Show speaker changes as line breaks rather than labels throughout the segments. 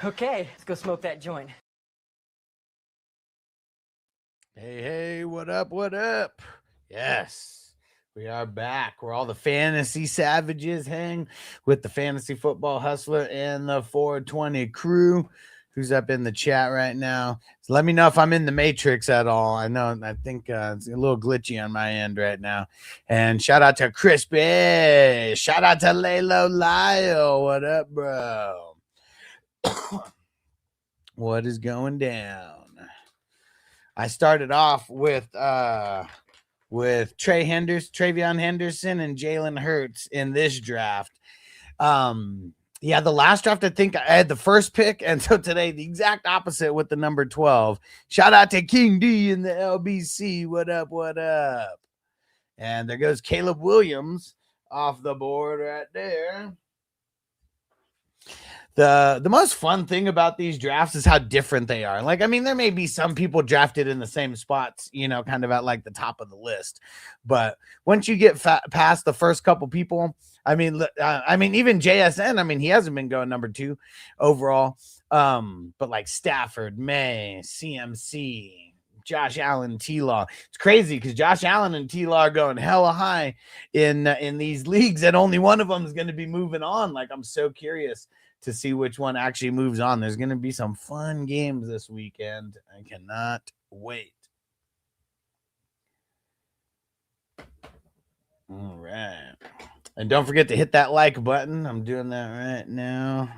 Okay, let's go smoke that joint.
Hey, what up? What up? Yes, we are back. Where all the fantasy savages hang with the fantasy football hustler and the 420 crew. Who's up in the chat right now? So let me know if I'm in the matrix at all. I think it's a little glitchy on my end right now. And shout out to Crispy. Shout out to Lalo Lyle. What up, bro? What is going down? I started off with Travion Henderson, and Jalen Hurts in this draft. Yeah, the last draft I think I had the first pick, and so today the exact opposite with the number 12. Shout out to King D in the LBC. What up? What up? And there goes Caleb Williams off the board right there. The most fun thing about these drafts is how different they are. Like, I mean, there may be some people drafted in the same spots, kind of at like the top of the list, but once you get past the first couple people, I mean, even JSN, I mean, he hasn't been going number 2 overall, but like Stafford, May, CMC, Josh Allen, T-Law. It's crazy because Josh Allen and T-Law are going hella high in these leagues, and only one of them is going to be moving on. Like, I'm so curious to see which one actually moves on. There's going to be some fun games this weekend. I cannot wait. All right. And don't forget to hit that like button. I'm doing that right now.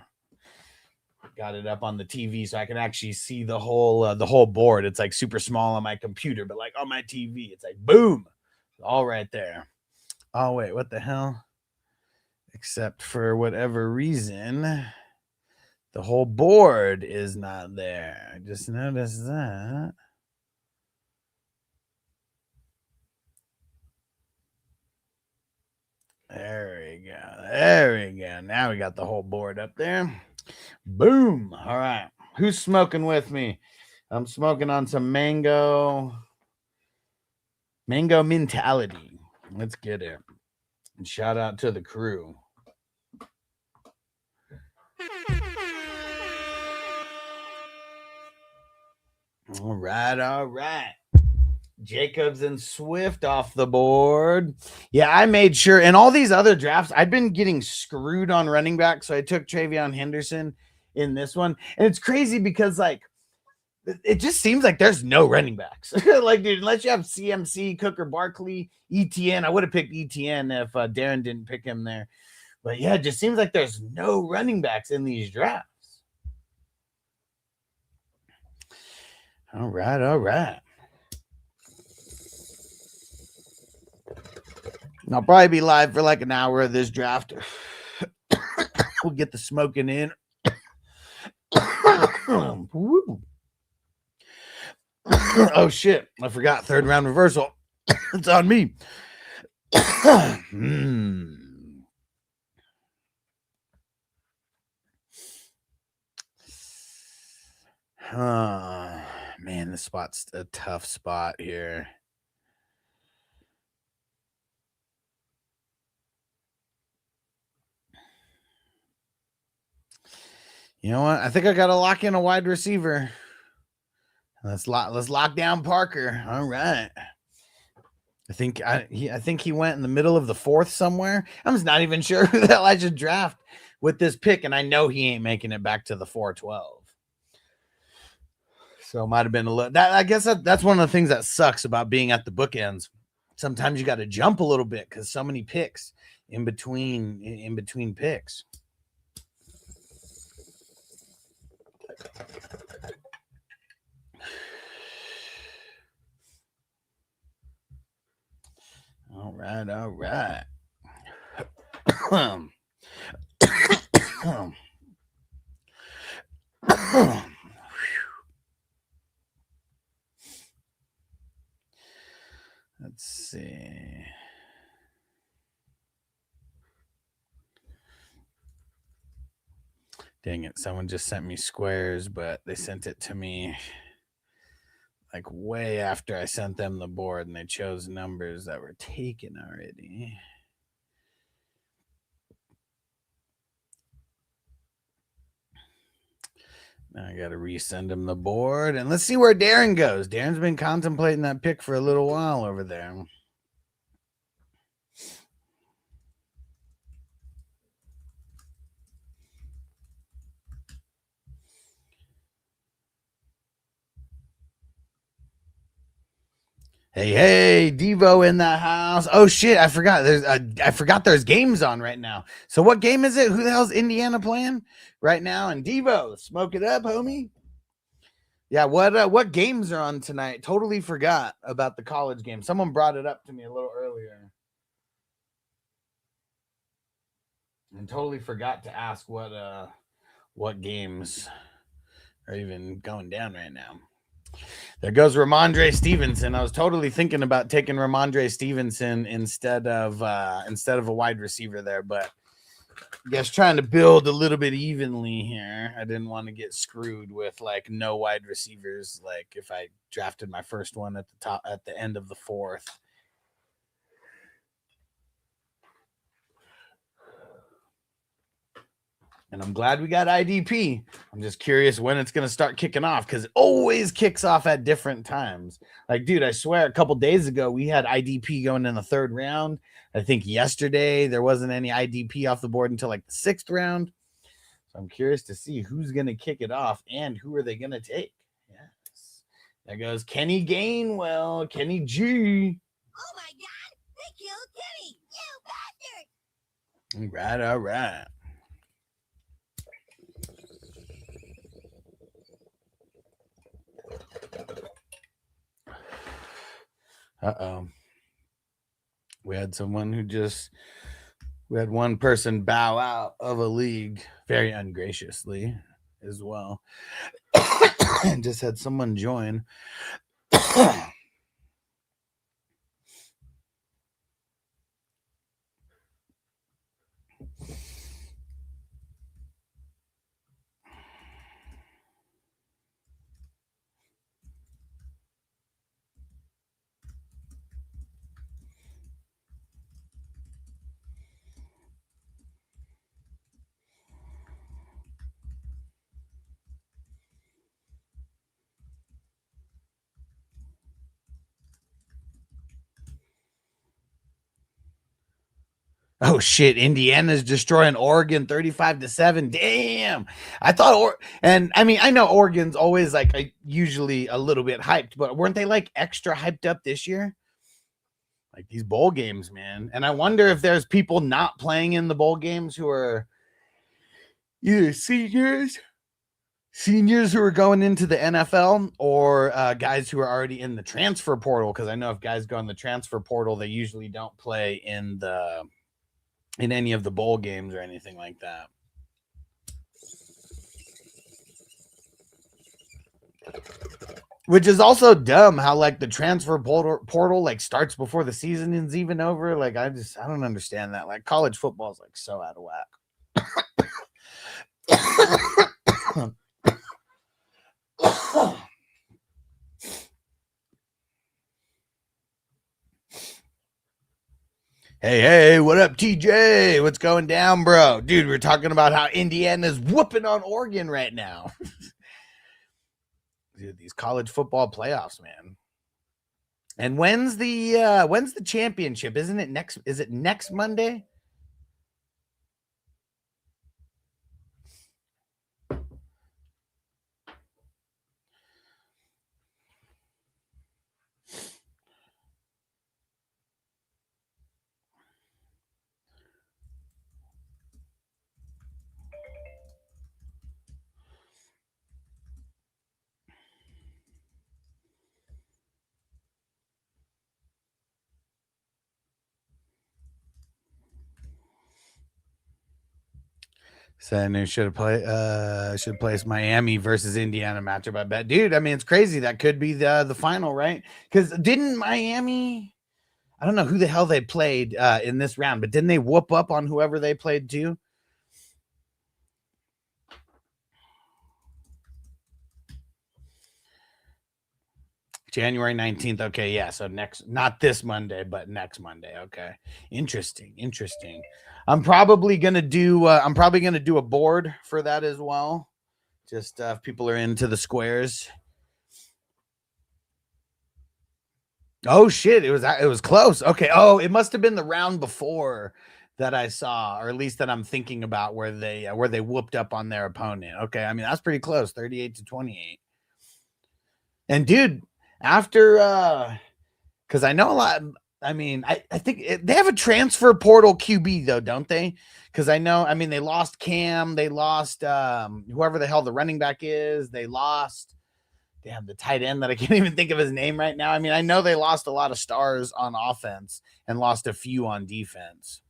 Got it up on the TV so I can actually see the whole board. It's like super small on my computer, but like on my TV, it's like boom, all right there. Oh wait, what the hell? Except for whatever reason, the whole board is not there. I just noticed that. There we go. There we go. Now we got the whole board up there. Boom. All right. Who's smoking with me? I'm smoking on some mango mentality. Let's get it. And shout out to the crew. All right. Jacobs and Swift off the board. Yeah, I made sure. In all these other drafts, I've been getting screwed on running back, so I took Travion Henderson in this one. And it's crazy because, like, it just seems like there's no running backs. Like, dude, unless you have CMC, Cook, or Barkley, ETN. I would have picked ETN if Darren didn't pick him there. But yeah, it just seems like there's no running backs in these drafts. All right. I'll probably be live for like an hour of this draft. We'll get the smoking in. Oh shit, I forgot. Third round reversal. It's on me. Man, this spot's a tough spot here. You know what? I think I got to lock in a wide receiver. Let's lock down Parker. All right. I think he went in the middle of the 4th somewhere. I'm just not even sure who the hell I should draft with this pick, and I know he ain't making it back to the 412. So it might have been a little. I guess that's one of the things that sucks about being at the bookends. Sometimes you got to jump a little bit because so many picks in between picks. All right. Let's see. Dang it, someone just sent me squares, but they sent it to me like way after I sent them the board, and they chose numbers that were taken already. Now I got to resend him the board. And let's see where Darren goes. Darren's been contemplating that pick for a little while over there. Hey, Devo in the house. Oh shit, I forgot. There's games on right now. So what game is it? Who the hell's Indiana playing right now? And Devo, smoke it up, homie. Yeah, what games are on tonight? Totally forgot about the college game. Someone brought it up to me a little earlier. And totally forgot to ask what games are even going down right now. There goes Ramondre Stevenson. I was totally thinking about taking Ramondre Stevenson instead of a wide receiver there, but I guess trying to build a little bit evenly here. I didn't want to get screwed with like no wide receivers. Like if I drafted my first one at the end of the fourth. And I'm glad we got IDP. I'm just curious when it's going to start kicking off because it always kicks off at different times. Like, dude, I swear a couple days ago we had IDP going in the third round. I think yesterday there wasn't any IDP off the board until like the sixth round. So I'm curious to see who's going to kick it off and who are they going to take. Yes. There goes Kenny Gainwell, Kenny G.
Oh my God, they killed Kenny, you bastard.
All right. Uh-oh. We had one person bow out of a league very ungraciously as well. And just had someone join. Oh shit! Indiana's destroying Oregon 35-7. Damn! I thought, I know Oregon's always like usually a little bit hyped, but weren't they like extra hyped up this year? Like these bowl games, man. And I wonder if there's people not playing in the bowl games who are either seniors who are going into the NFL or guys who are already in the transfer portal. Because I know if guys go in the transfer portal, they usually don't play in any of the bowl games or anything like that. Which is also dumb how like the transfer portal like starts before the season is even over. Like I don't understand that. Like college football is like so out of whack. Hey, what up, TJ? What's going down, bro? Dude, we're talking about how Indiana's whooping on Oregon right now. Dude, these college football playoffs, man. And when's the championship? Isn't it next? Is it next Monday? So I knew should place Miami versus Indiana matchup. I bet, dude. I mean, it's crazy. That could be the final, right? Because didn't Miami? I don't know who the hell they played in this round, but didn't they whoop up on whoever they played too? January 19th. Okay, yeah. So not this Monday, but next Monday. Okay. Interesting. I'm probably gonna do a board for that as well. Just if people are into the squares. Oh shit! It was close. Okay. Oh, it must have been the round before that I saw, or at least that I'm thinking about, where they whooped up on their opponent. Okay, I mean that's pretty close, 38-28. And dude, after because I know a lot. I mean, I think they have a transfer portal QB though, don't they? Because I know, I mean, they lost Cam, they lost whoever the hell the running back is, they lost the tight end that I can't even think of his name right now. I mean, I know they lost a lot of stars on offense and lost a few on defense.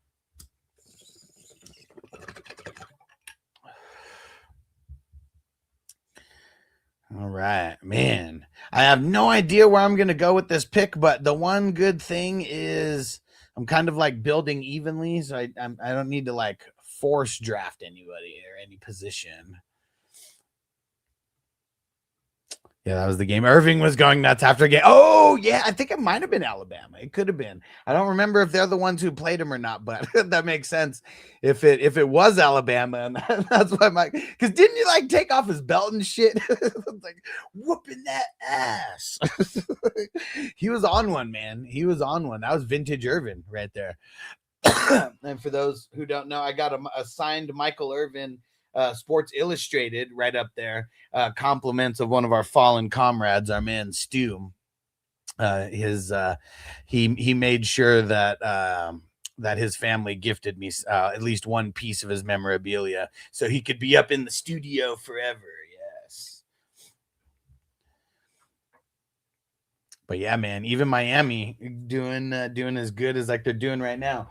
All right, man. I have no idea where I'm going to go with this pick, but the one good thing is I'm kind of like building evenly, so I don't need to like force draft anybody or any position. Yeah, that was the game. Irving was going nuts after a game. Oh, yeah, I think it might have been Alabama. It could have been. I don't remember if they're the ones who played him or not, but that makes sense. If it was Alabama, and that's why because didn't you like take off his belt and shit? Like whooping that ass. He was on one, man. He was on one. That was vintage Irvin right there. And for those who don't know, I got a signed Michael Irvin Sports Illustrated right up there. Compliments of one of our fallen comrades, our man Stu. He made sure that that his family gifted me at least one piece of his memorabilia so he could be up in the studio forever. Yes. But yeah, man, even Miami doing as good as like they're doing right now.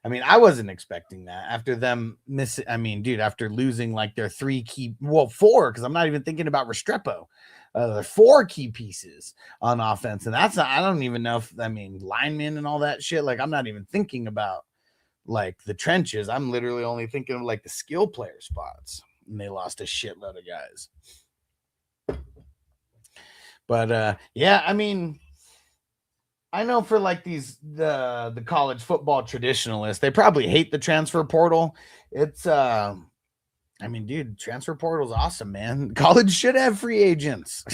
I mean, I wasn't expecting that after them after losing like their four, because I'm not even thinking about Restrepo. There 4 key pieces on offense, and I don't even know if linemen and all that shit. Like, I'm not even thinking about like the trenches. I'm literally only thinking of like the skill player spots, and they lost a shitload of guys. But yeah, I mean, I know for like the college football traditionalists, they probably hate the transfer portal. It's dude, transfer portal is awesome, man. College should have free agents.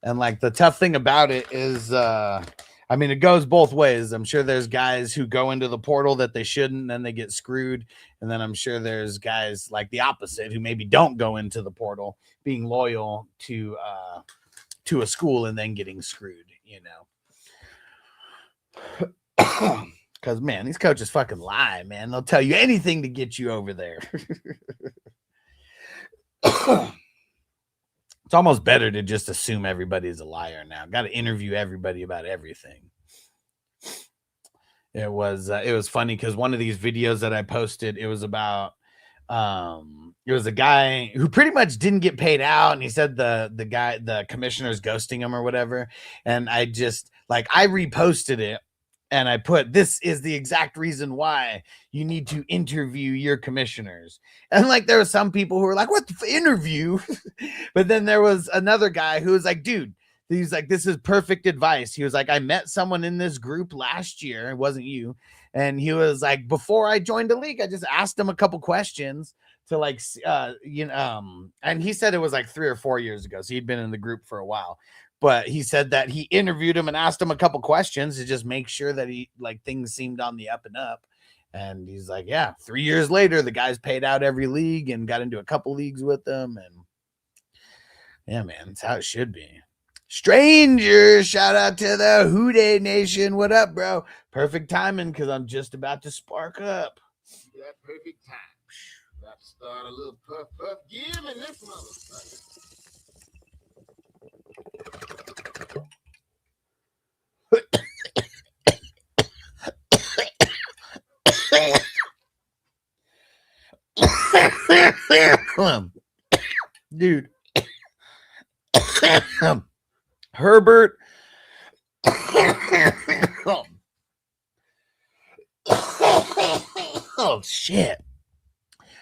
And like the tough thing about it is it goes both ways. I'm sure there's guys who go into the portal that they shouldn't, and then they get screwed. And then I'm sure there's guys like the opposite who maybe don't go into the portal, being loyal to a school and then getting screwed, you know. Because man, these coaches fucking lie, man. They'll tell you anything to get you over there. It's almost better to just assume everybody's a liar now. Got to interview everybody about everything. It was funny because one of these videos that I posted, it was about it was a guy who pretty much didn't get paid out, and he said the commissioner's ghosting him or whatever. And I just I reposted it. And I put, this is the exact reason why you need to interview your commissioners. And like, there were some people who were like, what the interview? But then there was another guy who was like, dude, he's like, this is perfect advice. He was like, I met someone in this group last year. It wasn't you. And he was like, before I joined the league, I just asked him a couple questions to and he said it was like 3 or 4 years ago. So he'd been in the group for a while. But he said that he interviewed him and asked him a couple questions to just make sure that he things seemed on the up and up. And he's like, yeah, 3 years later, the guy's paid out every league and got into a couple leagues with them. And yeah, man, that's how it should be. Strangers, shout out to the Houday Nation. What up, bro? Perfect timing because I'm just about to spark up.
That perfect time. About to start a little puff give me this motherfucker.
Dude. Herbert. Oh shit.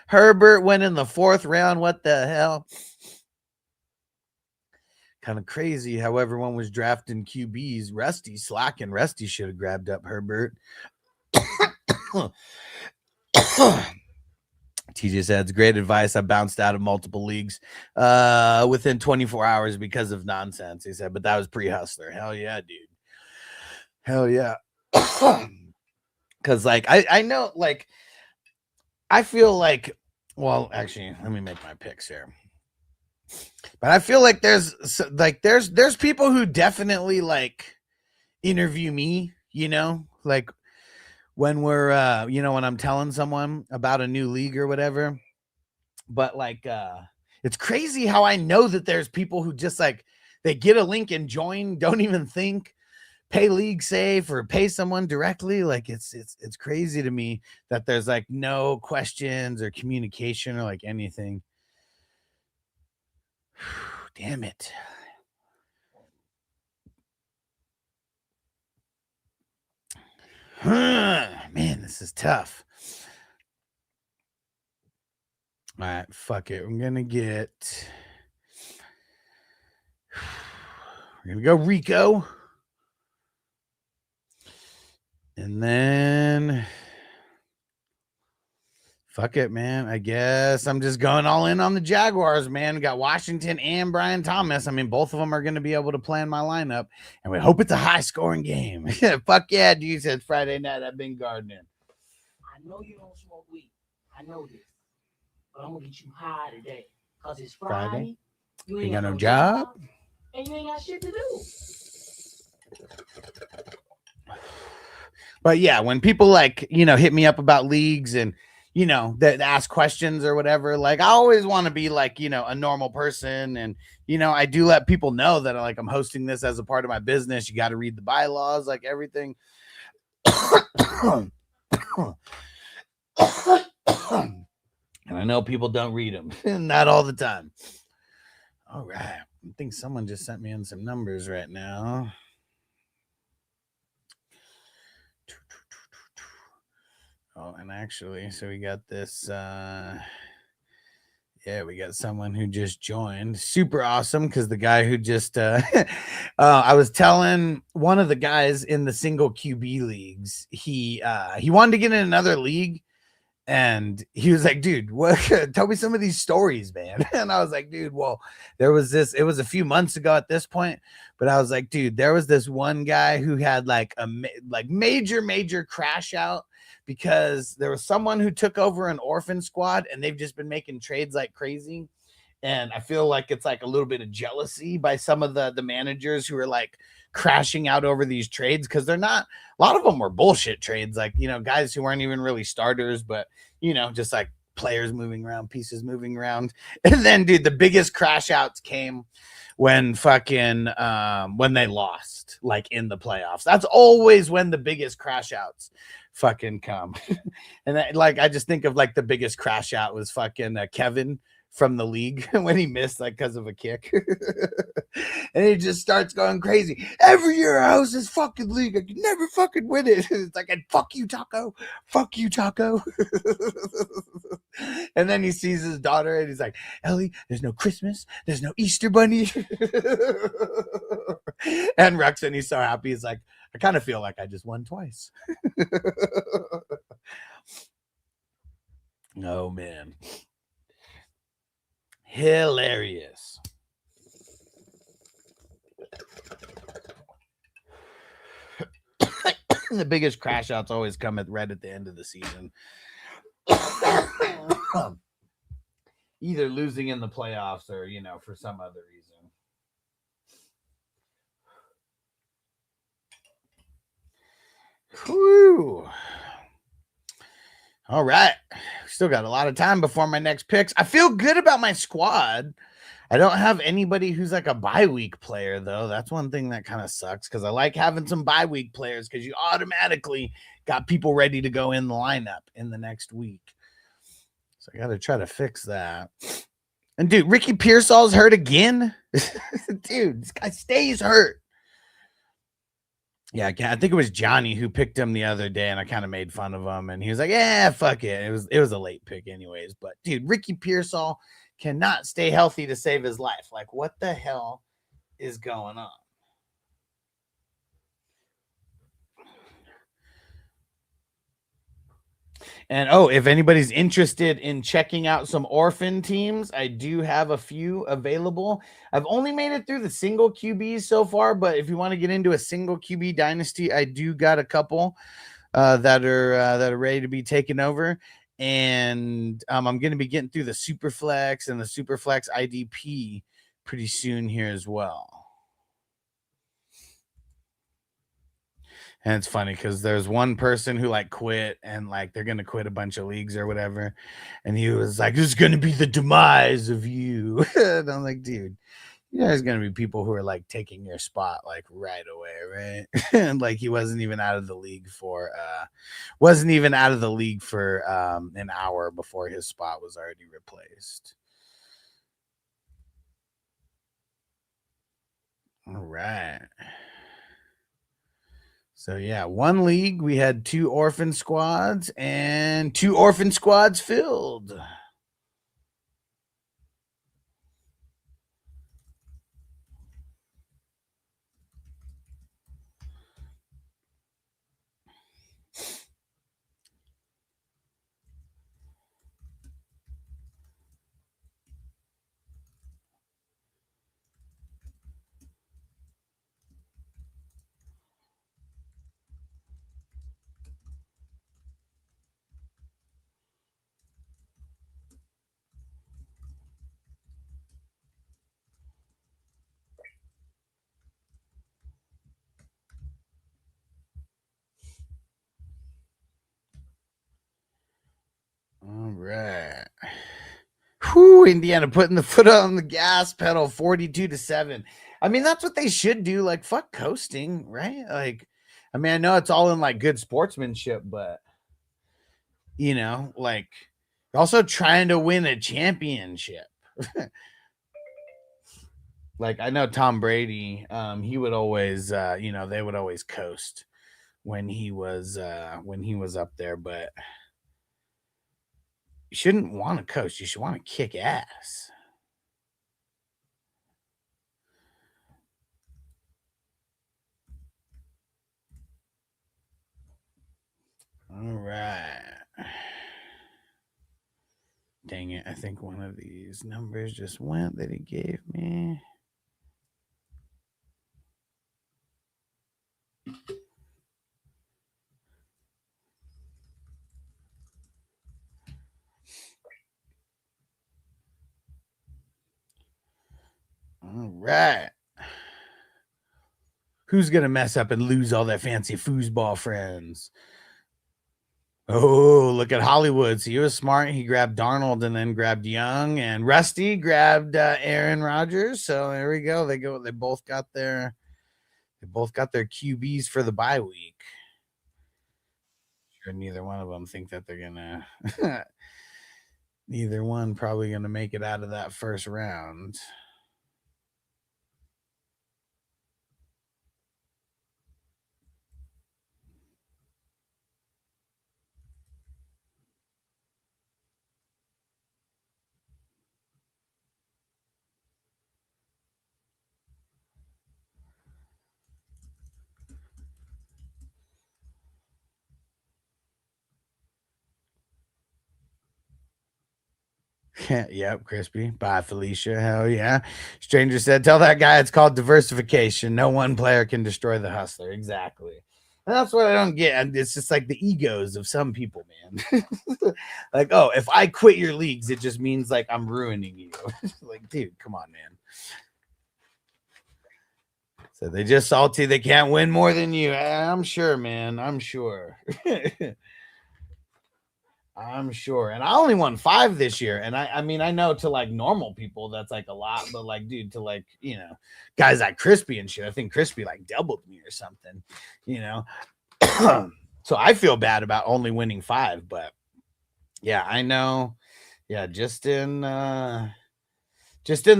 Herbert went in the 4th round. What the hell? Kind of crazy how everyone was drafting QBs. Rusty slacking. Rusty should have grabbed up Herbert. TJ said, it's great advice. I bounced out of multiple leagues within 24 hours because of nonsense. He said, but that was pre-hustler. Hell yeah, dude. Hell yeah. Because, like, I know, like, I feel like, well, actually, let me make my picks here. But I feel like there's people who definitely, like, interview me, you know, like, when we're when I'm telling someone about a new league or whatever. But like it's crazy how I know that there's people who just like they get a link and join, don't even think, pay league safe or pay someone directly. Like it's crazy to me that there's like no questions or communication or like anything. Damn it. Man, this is tough. All right, fuck it. We're gonna go Rico. And then fuck it, man. I guess I'm just going all in on the Jaguars, man. We got Washington and Brian Thomas. I mean, both of them are going to be able to play in my lineup, and we hope it's a high-scoring game. Fuck yeah, dude. Said Friday night I've been gardening.
I know you don't smoke weed. I know this. But I'm going to get you high today. Because it's Friday. You
ain't got no job.
And you ain't got shit to do.
But yeah, when people like, hit me up about leagues and, that ask questions or whatever, like I always want to be like, a normal person. And, I do let people know that like I'm hosting this as a part of my business. You got to read the bylaws, like everything. And I know people don't read them. Not all the time. All right. I think someone just sent me in some numbers right now. Oh, and actually, so we got this. We got someone who just joined. Super awesome, because the guy who just I was telling one of the guys in the single QB leagues, he wanted to get in another league, and he was like, dude, what tell me some of these stories, man. And I was like, dude, well, there was this, it was a few months ago at this point, but I was like, dude, there was this one guy who had like a major crash out, because there was someone who took over an orphan squad and they've just been making trades like crazy. And I feel like it's like a little bit of jealousy by some of the managers who are like crashing out over these trades, because they're not, a lot of them were bullshit trades, like, guys who weren't even really starters, but, just like players moving around, pieces moving around. And then, dude, the biggest crash outs came when when they lost, like in the playoffs. That's always when the biggest crash outs fucking come. And I just think of like the biggest crash out was fucking Kevin from the league when he missed like because of a kick. And he just starts going crazy. Every year I host this fucking league, I can never fucking win it. It's like, fuck you, Taco. And then he sees his daughter and he's like, Ellie, there's no Christmas, there's no Easter bunny. And Ruxin, he's so happy, he's like, I kind of feel like I just won twice. Oh man, hilarious. The biggest crash outs always come right at the end of the season. Either losing in the playoffs or, for some other reason. Whew. All right. Still got a lot of time before my next picks. I feel good about my squad. I don't have anybody who's like a bye week player, though. That's one thing that kind of sucks, because I like having some bye week players, because you automatically got people ready to go in the lineup in the next week. So I got to try to fix that. And dude, Ricky Pearsall's hurt again. Dude, this guy stays hurt. Yeah, I think it was Johnny who picked him the other day, and I kind of made fun of him, and he was like, "Yeah, fuck it." It was a late pick, anyways. But dude, Ricky Pearsall cannot stay healthy to save his life. Like, what the hell is going on? And oh, if anybody's interested in checking out some orphan teams, I do have a few available. I've only made it through the single QBs so far, but if you want to get into a single QB dynasty, I do got a couple that are ready to be taken over. And I'm going to be getting through the Superflex and the Superflex IDP pretty soon here as well. And it's funny because there's one person who like quit and like they're gonna quit a bunch of leagues or whatever, and he was like, "This is gonna be the demise of you." And I'm like, "Dude, there's gonna be people who are like taking your spot like right away, right?" And like he wasn't even out of the league for an hour before his spot was already replaced. All right. So yeah, one league we had 2 orphan squads and 2 orphan squads filled. All right. Whew, Indiana putting the foot on the gas pedal 42-7. I mean, that's what they should do. Like, fuck coasting, right? Like, I mean, I know it's all in like good sportsmanship, but you know, like also trying to win a championship. Like, I know Tom Brady, he would always they would always coast when he was up there, but you shouldn't want to coast. You should want to kick ass. All right. Dang it. I think one of these numbers just went that he gave me. All right. Who's going to mess up and lose all their fancy foosball friends? Oh, look at Hollywood. So he was smart. He grabbed Darnold and then grabbed Young, and Rusty grabbed Aaron Rodgers. So there we go. They both got their QBs for the bye week. Sure, neither one of them think that they're gonna neither one probably gonna make it out of that first round. Yep, Crispy. Bye, Felicia. Hell yeah. Stranger said, tell that guy it's called diversification. No one player can destroy the hustler. Exactly. And that's what I don't get. It's just like the egos of some people, man. Like, oh, if I quit your leagues, it just means like I'm ruining you. Like, dude, come on, man. So they just salty. They can't win more than you. I'm sure, man. I'm sure. I'm sure. And I only won 5 this year. And I mean, I know to like normal people, that's like a lot, but like, dude, to like, guys like Crispy and shit, I think Crispy like doubled me or something, So I feel bad about only winning 5, but yeah, I know. Yeah. Just in the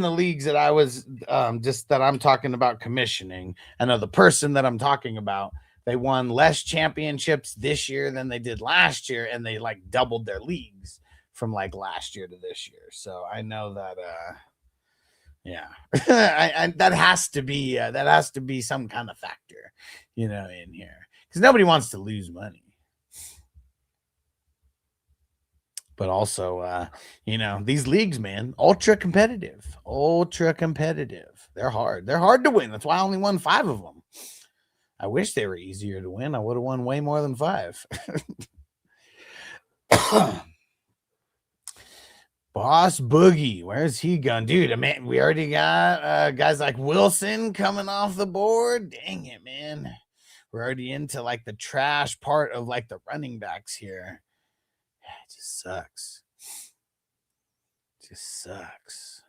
leagues that I was, just that I'm talking about commissioning. I know the person that I'm talking about, they won less championships this year than they did last year, and they like doubled their leagues from like last year to this year. So I know that, yeah, that has to be some kind of factor, in here, because nobody wants to lose money. But also, you know, these leagues, man, ultra competitive. They're hard. They're hard to win. That's why I only won 5 of them. I wish they were easier to win. I would have won way more than 5. Boss Boogie, where's he gone? Dude, man, we already got guys like Wilson coming off the board. Dang it, man. We're already into like the trash part of like the running backs here. It just sucks. Just sucks.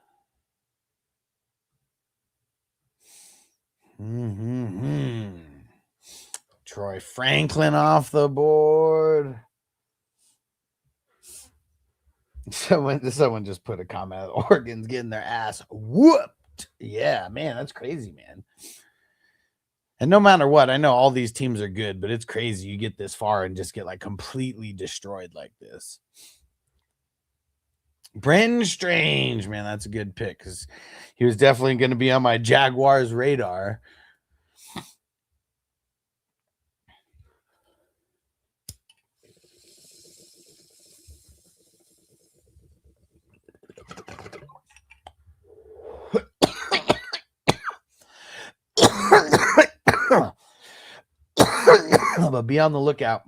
Troy Franklin off the board. Someone just put a comment. Oregon's getting their ass whooped. Yeah, man, that's crazy, man. And no matter what, I know all these teams are good, but it's crazy. You get this far and just get like completely destroyed like this. Brenton Strange, man, that's a good pick because he was definitely going to be on my Jaguars radar. But be on the lookout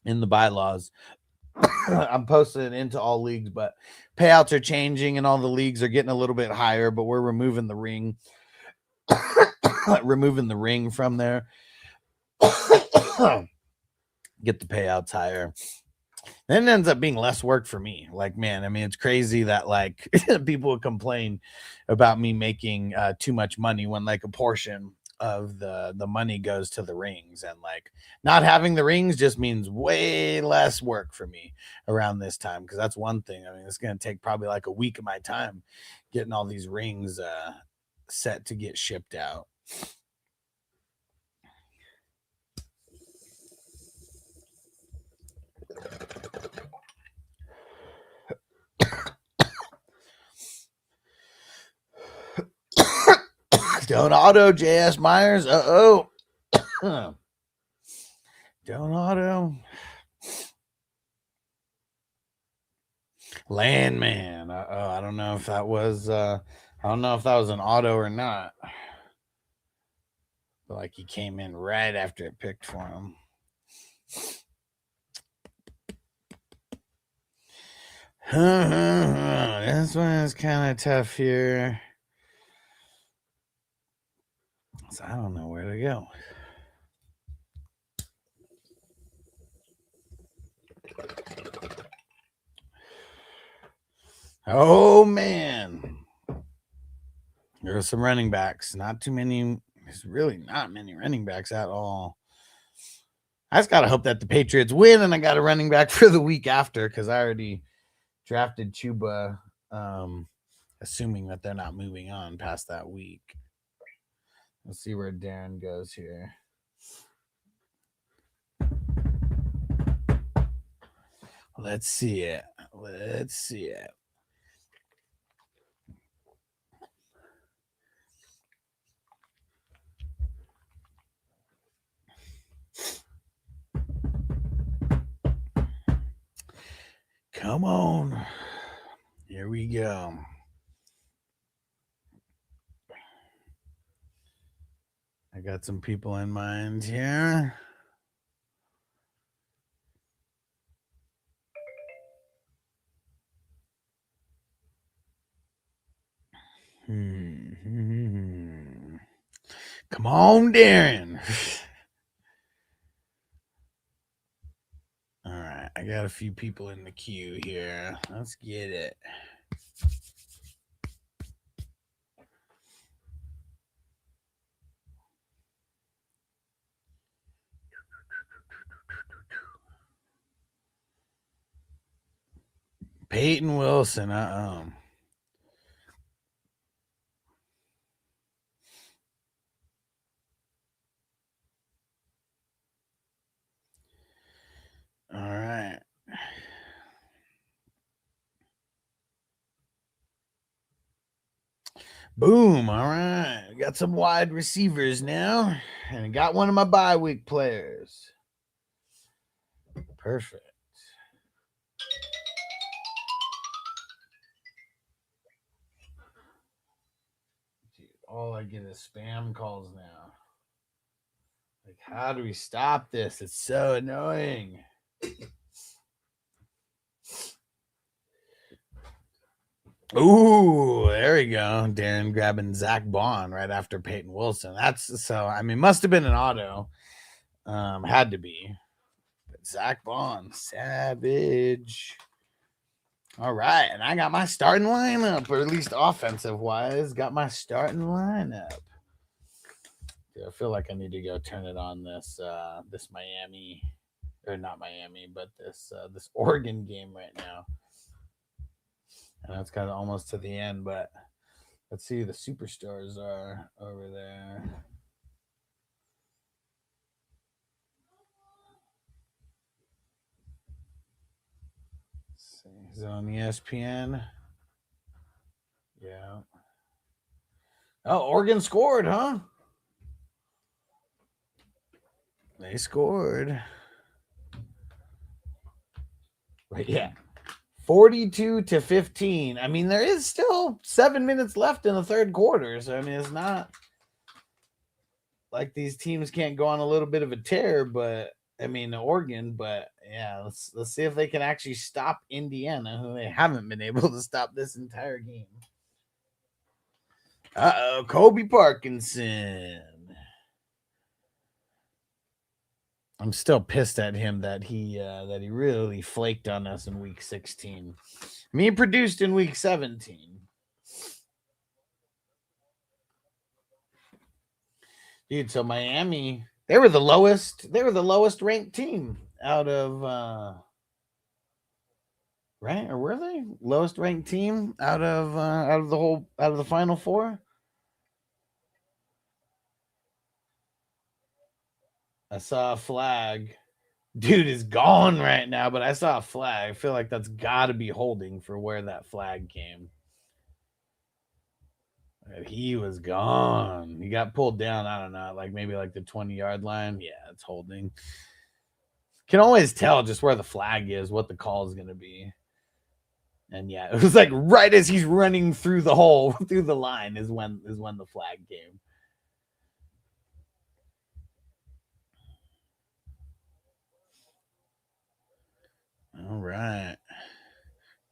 in the bylaws. I'm posting it into all leagues, but payouts are changing and all the leagues are getting a little bit higher, but we're removing the ring. Removing the ring from there. Get the payouts higher. Then it ends up being less work for me. Like, man, I mean, it's crazy that like people would complain about me making too much money when like a portion of the money goes to the rings, and like not having the rings just means way less work for me around this time, because that's one thing. I mean, it's going to take probably like a week of my time getting all these rings set to get shipped out. Don't auto, JS Myers. Don't auto. Landman. I don't know if that was an auto or not. But like he came in right after it picked for him. This one is kind of tough here. So I don't know where to go. Oh, man. There's some running backs. Not too many. There's really not many running backs at all. I just got to hope that the Patriots win, and I got a running back for the week after because I already drafted Chuba, assuming that they're not moving on past that week. Let's see where Darren goes here. Let's see it. Come on. Here we go. I got some people in mind here. Come on, Darren. All right, I got a few people in the queue here. Let's get it. Peyton Wilson, All right. Boom. All right. Got some wide receivers now. And I got one of my bye week players. Perfect. All I get is spam calls now. Like, how do we stop this? It's so annoying. Ooh, there we go. Darren grabbing Zach Bond right after Peyton Wilson. That's so. I mean, must have been an auto. Had to be. But Zach Bond, savage. All right, and I got my starting lineup, or at least offensive wise, got my starting lineup. I feel like I need to go turn it on this this Miami, or not Miami, but this Oregon game right now. And it's kind of almost to the end, but let's see who the superstars are over there. Let's see, is it on ESPN? Yeah. Oh, Oregon scored, huh? They scored. But yeah, 42-15. I mean, there is still 7 minutes left in the third quarter. So, I mean, it's not like these teams can't go on a little bit of a tear, but I mean, Oregon, but yeah, let's see if they can actually stop Indiana, who they haven't been able to stop this entire game. Uh-oh, Kobe Parkinson. I'm still pissed at him that he really flaked on us in week 16. I mean, he produced in week 17. Dude, so Miami, they were the lowest ranked team out of right? Or were they lowest ranked team out of the Final Four? I saw a flag. Dude is gone right now, but I saw a flag. I feel like that's got to be holding for where that flag came. He was gone. He got pulled down. I don't know, like maybe like the 20-yard line. Yeah, it's holding. Can always tell just where the flag is, what the call is going to be. And yeah, it was like right as he's running through the hole, through the line is when the flag came. All right.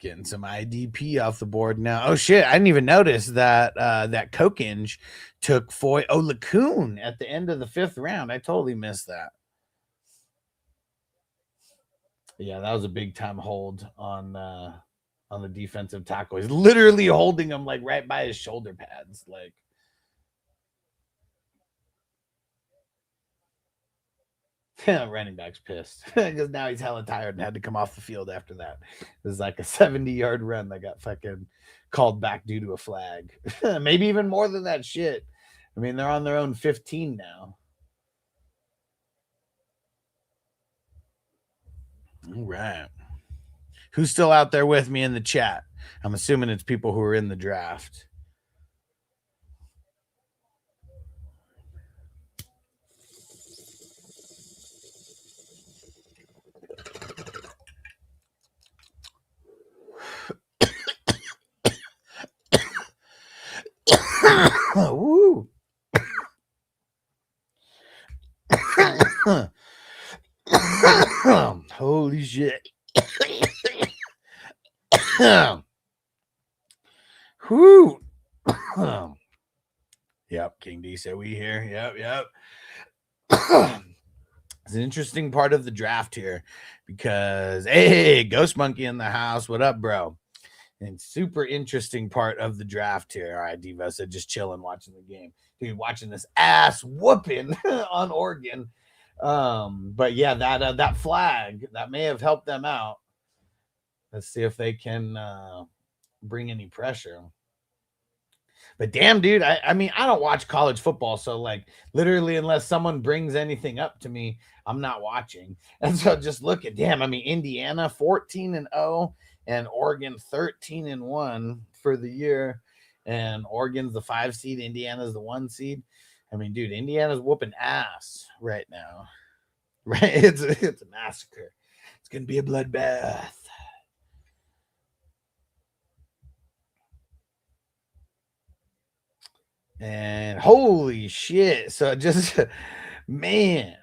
Getting some IDP off the board now. Oh shit! I didn't even notice that that Kokenge took Foy Olakun at the end of the 5th round. I totally missed that. Yeah, that was a big time hold on the defensive tackle. He's literally holding him like right by his shoulder pads, like. Running back's pissed because now he's hella tired and had to come off the field after that. It was like a 70-yard run that got fucking called back due to a flag. Maybe even more than that shit. I mean, they're on their own 15 now. All right. Who's still out there with me in the chat? I'm assuming it's people who are in the draft. Woo. Holy shit. Whoo. Yep, King D said we here. Yep. It's an interesting part of the draft here because, hey, Ghost Monkey in the house. What up, bro? And super interesting part of the draft here. All right, Devo said just chilling, watching the game. Dude, watching this ass whooping on Oregon. But yeah, that flag, that may have helped them out. Let's see if they can bring any pressure. But damn, dude, I mean, I don't watch college football, so like literally unless someone brings anything up to me, I'm not watching. And so just look at, damn, I mean, Indiana 14-0 and Oregon 13-1 for the year. And Oregon's the 5 seed, Indiana's the 1 seed. I mean, dude, Indiana's whooping ass right now. Right? It's a massacre. It's gonna be a bloodbath. And holy shit. So just, man,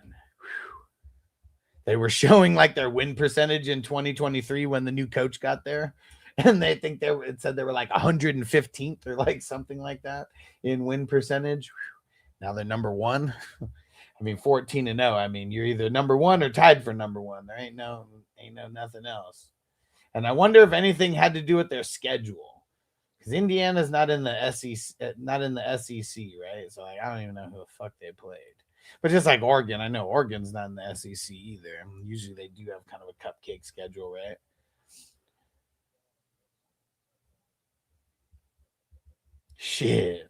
they were showing like their win percentage in 2023 when the new coach got there. And they think it said they were like 115th or like something like that in win percentage. Now they're number one. I mean, 14-0. I mean, you're either number one or tied for number one. There ain't no nothing else. And I wonder if anything had to do with their schedule, because Indiana's not in the SEC, right? So like, I don't even know who the fuck they played. But just like Oregon, I know Oregon's not in the SEC either. Usually they do have kind of a cupcake schedule, right? Shit.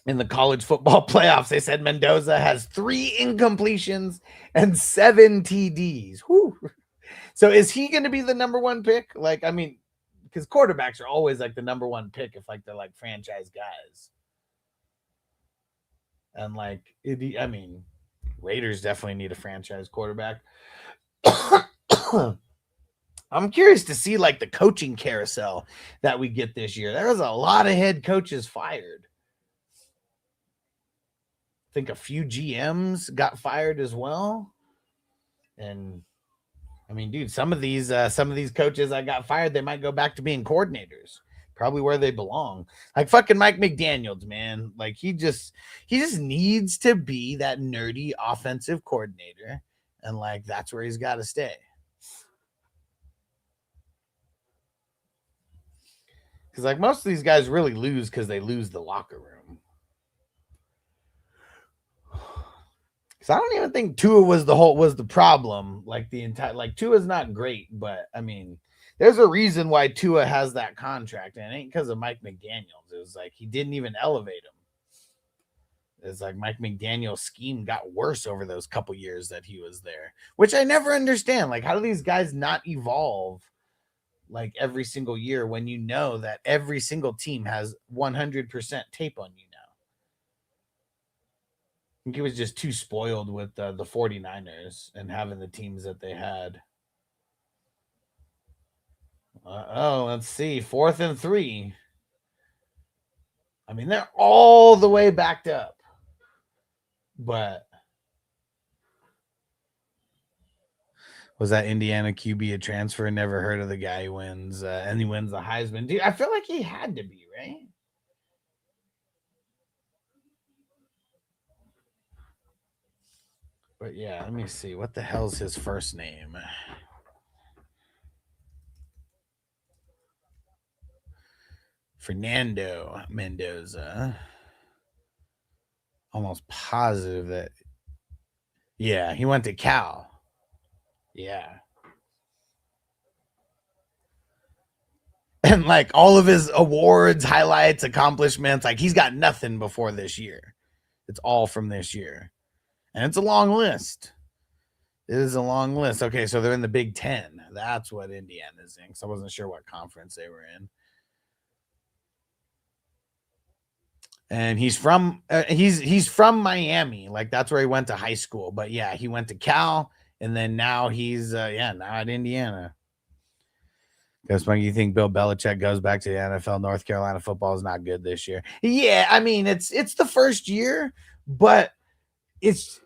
In the college football playoffs, they said Mendoza has 3 incompletions and 7 TDs. Whew. So is he going to be the number one pick? Like, I mean, because quarterbacks are always like the number one pick if like they're like franchise guys. And like, I mean, Raiders definitely need a franchise quarterback. I'm curious to see like the coaching carousel that we get this year. There was a lot of head coaches fired. I think a few GMs got fired as well. And I mean, dude, some of these coaches that got fired, they might go back to being coordinators, probably where they belong. Like fucking Mike McDaniels, man. Like he just needs to be that nerdy offensive coordinator, and like that's where he's got to stay. Because like most of these guys really lose because they lose the locker room. Because I don't even think Tua was the problem. Like the entire, like Tua's not great, but I mean, there's a reason why Tua has that contract, and it ain't because of Mike McDaniels. It was like he didn't even elevate him. It's like Mike McDaniel's scheme got worse over those couple years that he was there, which I never understand. Like, how do these guys not evolve like every single year when you know that every single team has 100% tape on you now? I think he was just too spoiled with the 49ers and having the teams that they had. Let's see. 4th and 3. I mean, they're all the way backed up. But was that Indiana QB a transfer? Never heard of the guy who wins, and he wins the Heisman. Dude, I feel like he had to be, right? But yeah, let me see. What the hell's his first name? Fernando Mendoza. Almost positive that. Yeah, he went to Cal. Yeah. And like all of his awards, highlights, accomplishments, like he's got nothing before this year. It's all from this year. And it's a long list. It is a long list. Okay, so they're in the Big Ten. That's what Indiana's in. So I wasn't sure what conference they were in. And he's from Miami. Like that's where he went to high school. But yeah, he went to Cal, and then now he's now at Indiana. Guess when you think Bill Belichick goes back to the NFL, North Carolina football is not good this year. Yeah, I mean it's the first year, but it's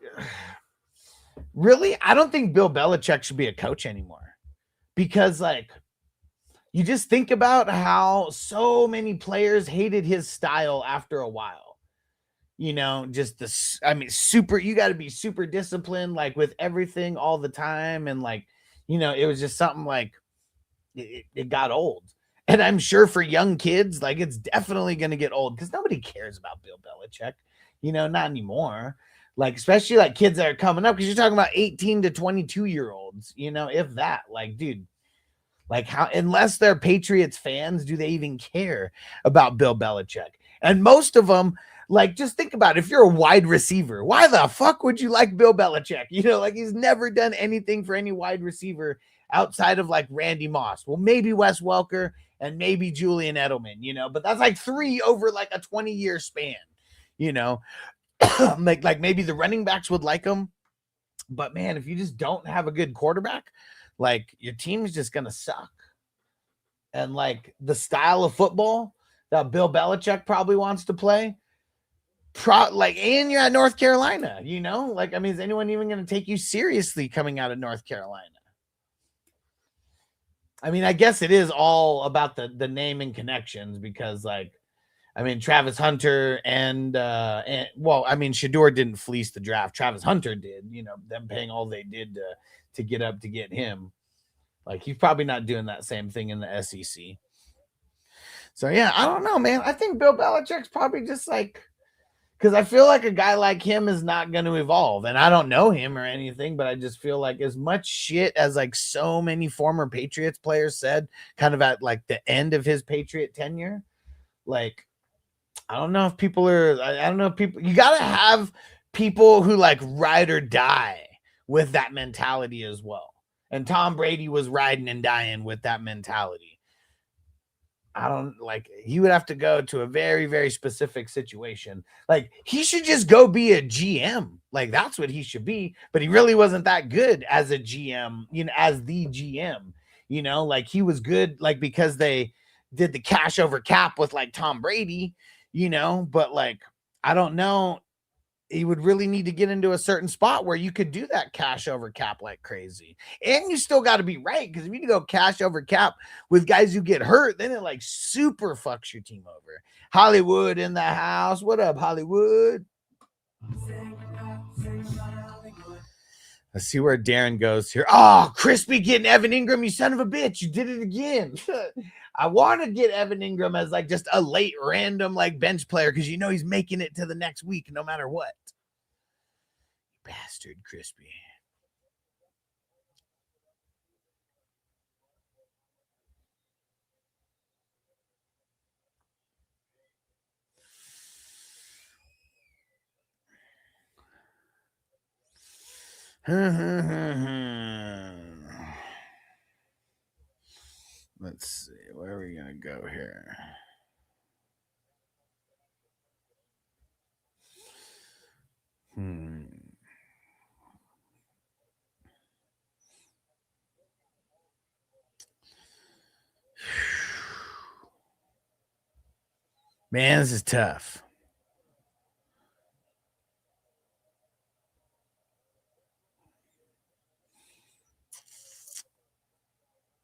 really, I don't think Bill Belichick should be a coach anymore, because like you just think about how so many players hated his style after a while. You know, just you got to be super disciplined, like with everything all the time. And like, you know, it was just something like it got old. And I'm sure for young kids, like it's definitely going to get old because nobody cares about Bill Belichick, you know, not anymore. Like, especially like kids that are coming up, because you're talking about 18 to 22-year-olds, you know, if that, like, dude, like how, unless they're Patriots fans, do they even care about Bill Belichick? And most of them, like, just think about it. If you're a wide receiver, why the fuck would you like Bill Belichick? You know, like he's never done anything for any wide receiver outside of like Randy Moss. Well, maybe Wes Welker and maybe Julian Edelman, you know, but that's like 3 over like a 20-year span, you know. like maybe the running backs would like him, but man, if you just don't have a good quarterback, like your team's just gonna suck. And like the style of football that Bill Belichick probably wants to play, and you're at North Carolina, you know? Like, I mean, is anyone even going to take you seriously coming out of North Carolina? I mean, I guess it is all about the name and connections because, like, I mean, Travis Hunter and well, I mean, Shedeur didn't fleece the draft. Travis Hunter did, you know, them paying all they did to get up to get him. Like, he's probably not doing that same thing in the SEC. So, yeah, I don't know, man. I think Bill Belichick's probably just like, because I feel like a guy like him is not going to evolve. And I don't know him or anything, but I just feel like as much shit as like so many former Patriots players said kind of at like the end of his Patriot tenure, like, I don't know if people are, I don't know if people, you got to have people who like ride or die with that mentality as well. And Tom Brady was riding and dying with that mentality. I don't like, he would have to go to a very, very specific situation. Like, he should just go be a GM. Like, that's what he should be. But he really wasn't that good as a GM, you know, as the GM, you know, like he was good, like, because they did the cash over cap with like Tom Brady, you know, but like, I don't know. He would really need to get into a certain spot where you could do that cash over cap like crazy. And you still got to be right. Because if you go cash over cap with guys who get hurt, then it like super fucks your team over. Hollywood in the house. What up, Hollywood? Let's see where Darren goes here. Oh, Crispy getting Evan Ingram, you son of a bitch. You did it again. I want to get Evan Ingram as like just a late random like bench player because you know he's making it to the next week no matter what. Bastard, Crispy. Let's see. Where are we going to go here? Man, this is tough.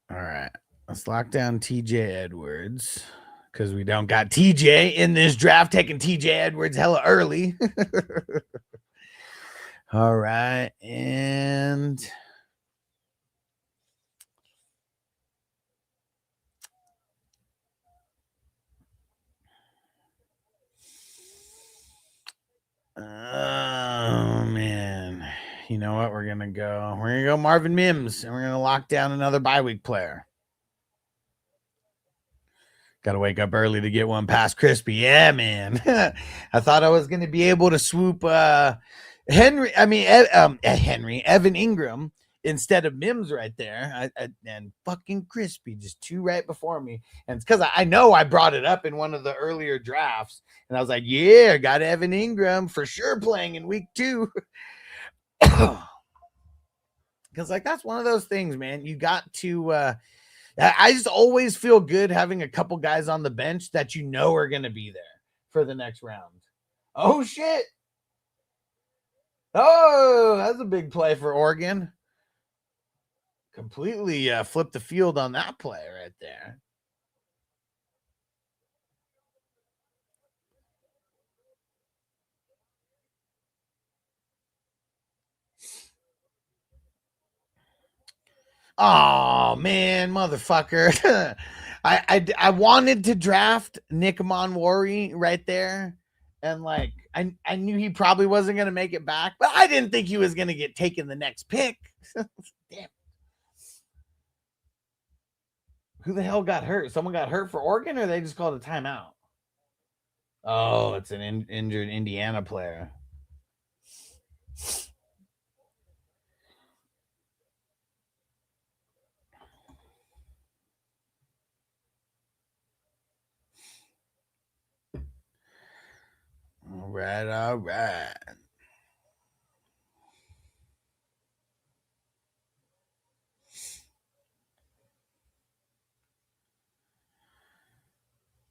All right. Let's lock down TJ Edwards because we don't got TJ in this draft, taking TJ Edwards hella early. All right. And oh man, you know what? We're gonna go Marvin Mims, and we're gonna lock down another bye week player. Got to wake up early to get one past Crispy. Yeah, man. I thought I was gonna be able to swoop Evan Ingram instead of Mims right there. And fucking Crispy, just two right before me. And it's because I know I brought it up in one of the earlier drafts. And I was like, yeah, got Evan Ingram for sure playing in week 2. Because like that's one of those things, man. You got to I just always feel good having a couple guys on the bench that you know are going to be there for the next round. Oh, shit. Oh, that's a big play for Oregon. Completely flipped the field on that play right there. Oh, man, motherfucker. I wanted to draft Nick Monwari right there. And like, I knew he probably wasn't going to make it back, but I didn't think he was going to get taken the next pick. Damn. Who the hell got hurt? Someone got hurt for Oregon, or they just called a timeout? Oh, it's an injured Indiana player. All right, all right.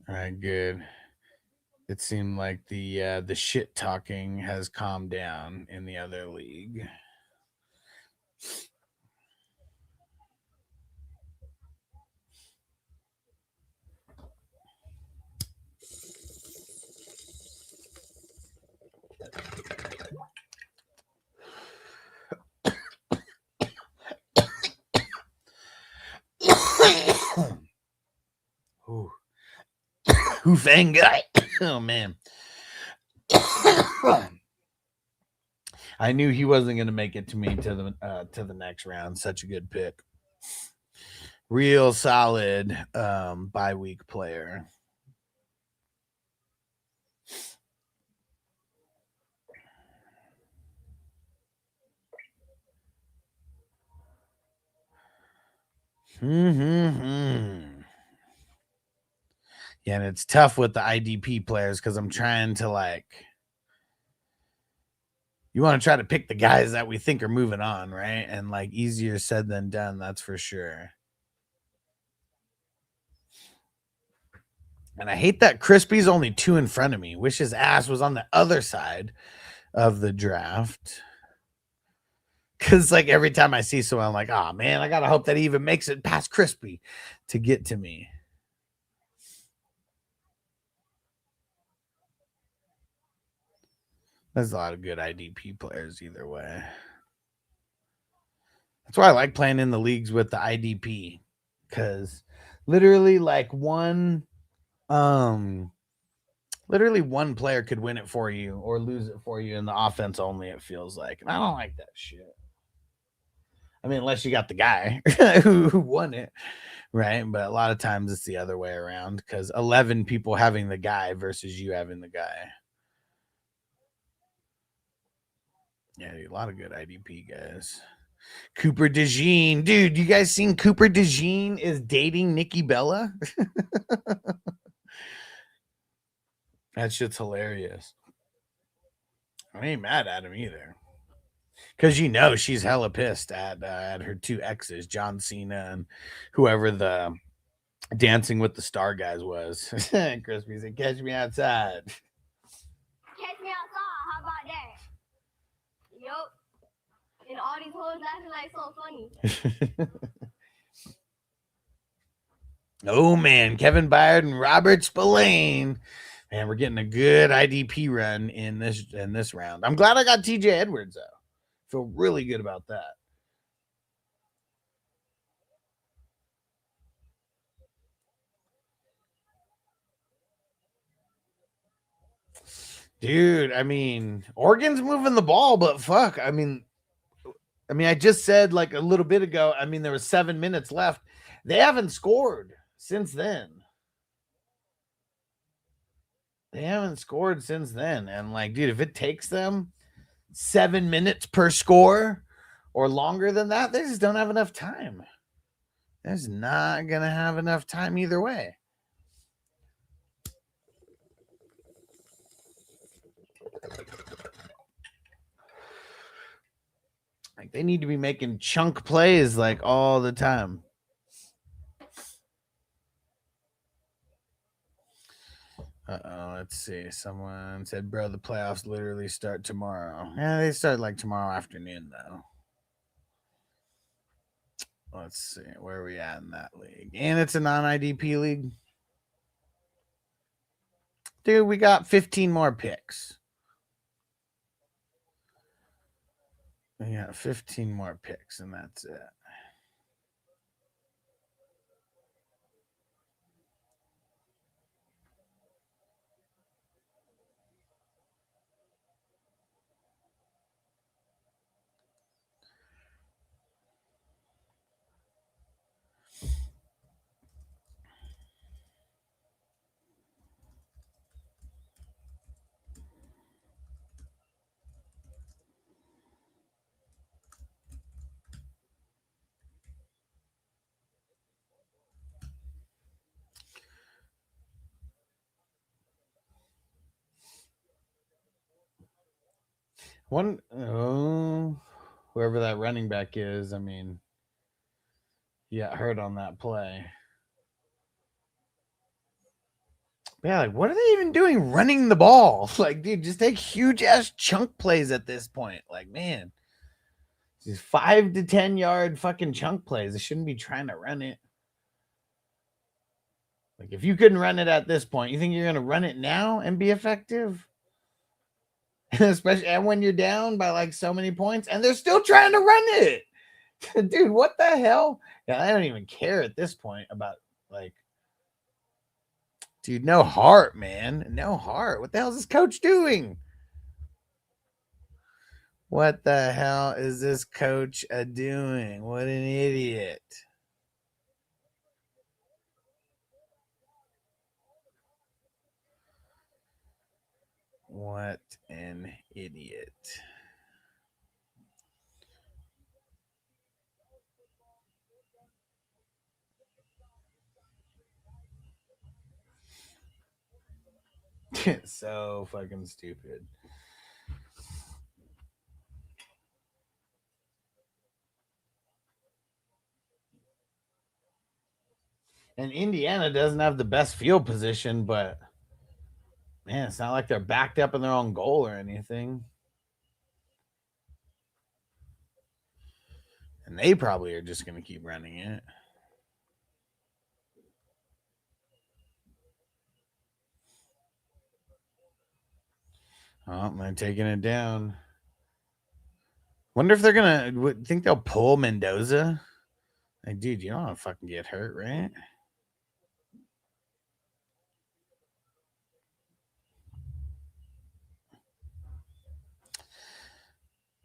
All right, good. It seemed like the shit talking has calmed down in the other league. Ooh. Hoofang guy. Oh man. I knew he wasn't going to make it to me to the next round. Such a good pick. Real solid bye week player. Yeah, and it's tough with the IDP players because I'm trying to you want to try to pick the guys that we think are moving on, right? And easier said than done, that's for sure. And I hate that Crispy's only 2 in front of me. Wish his ass was on the other side of the draft. Because every time I see someone, I'm like, oh man, I gotta hope that he even makes it past Crispy to get to me. There's a lot of good IDP players either way. That's why I like playing in the leagues with the IDP. Because literally one player could win it for you or lose it for you in the offense only, it feels like. And I don't like that shit. I mean, unless you got the guy who won it, right? But a lot of times it's the other way around because 11 people having the guy versus you having the guy. Yeah, a lot of good IDP guys. Cooper DeJean. Dude, you guys seen Cooper DeJean is dating Nikki Bella? That shit's hilarious. I ain't mad at him either. Because she's hella pissed at her 2 exes, John Cena and whoever the Dancing with the Star guys was. Crispy said, catch me outside.
Catch me outside. How about that? Yup. And all these hoes laughing like so funny.
Oh man, Kevin Byard and Robert Spillane. Man, we're getting a good IDP run in this round. I'm glad I got TJ Edwards though. Feel really good about that. Dude, I mean, Oregon's moving the ball, but fuck. I mean, I just said a little bit ago, there was 7 minutes left. They haven't scored since then. And dude, if it takes them 7 minutes per score or longer than that, they just don't have enough time. There's not going to have enough time either way. They need to be making chunk plays all the time. Let's see. Someone said, bro, the playoffs literally start tomorrow. Yeah, they start tomorrow afternoon, though. Let's see. Where are we at in that league? And it's a non-IDP league. Dude, we got 15 more picks. We got 15 more picks, and that's it. Whoever that running back is, he got hurt on that play. Yeah, like what are they even doing running the ball? Like, dude, just take huge ass chunk plays at this point. Like, man, these 5 to 10 yard fucking chunk plays. They shouldn't be trying to run it. Like, if you couldn't run it at this point, you think you're gonna run it now and be effective? Especially and when you're down by like so many points, and they're still trying to run it. Dude, what the hell? Yeah, I don't even care at this point about like, dude, no heart, man. No heart. What the hell is this coach doing? What the hell is this coach doing? What an idiot. What an idiot. So fucking stupid. And Indiana doesn't have the best field position, but man, it's not like they're backed up in their own goal or anything. And they probably are just going to keep running it. Oh, they're taking it down. Wonder if they're going to think they'll pull Mendoza. Like, dude, you don't want to fucking get hurt, right?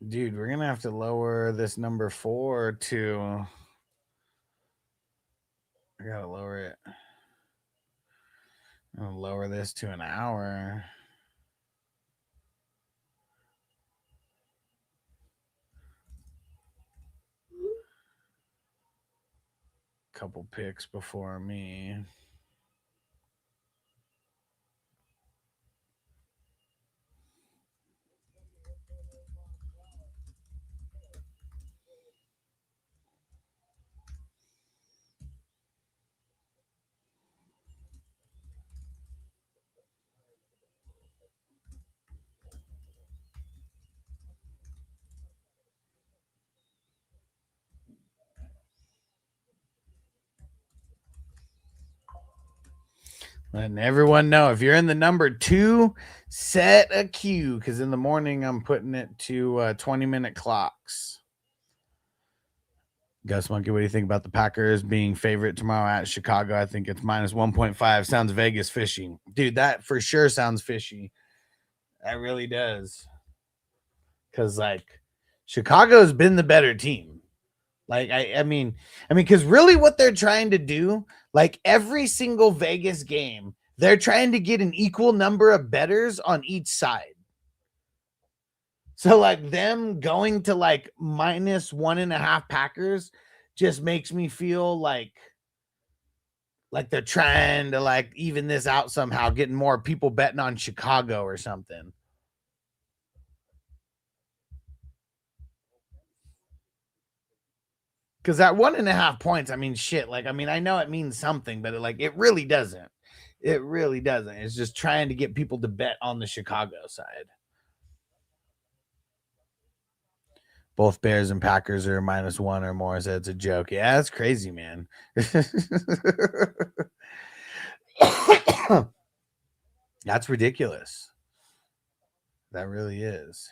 Dude, we're going to have to lower this number 4 to... I got to lower it. I'll lower this to an hour. Couple picks before me. Letting everyone know if you're in the number 2, set a cue because in the morning I'm putting it to 20-minute clocks. Gus Monkey, what do you think about the Packers being favorite tomorrow at Chicago? I think it's minus 1.5. Sounds Vegas fishy. Dude, that for sure sounds fishy. That really does. Because, like, Chicago's been the better team. Like, I mean, because really what they're trying to do, like every single Vegas game, they're trying to get an equal number of bettors on each side. So like them going to like minus 1.5 Packers just makes me feel like they're trying to like even this out somehow, getting more people betting on Chicago or something. Because that 1.5 points, I mean, shit. Like, I mean, I know it means something, but it really doesn't. It really doesn't. It's just trying to get people to bet on the Chicago side. Both Bears and Packers are minus 1 or more, so it's a joke. Yeah, that's crazy, man. That's ridiculous. That really is.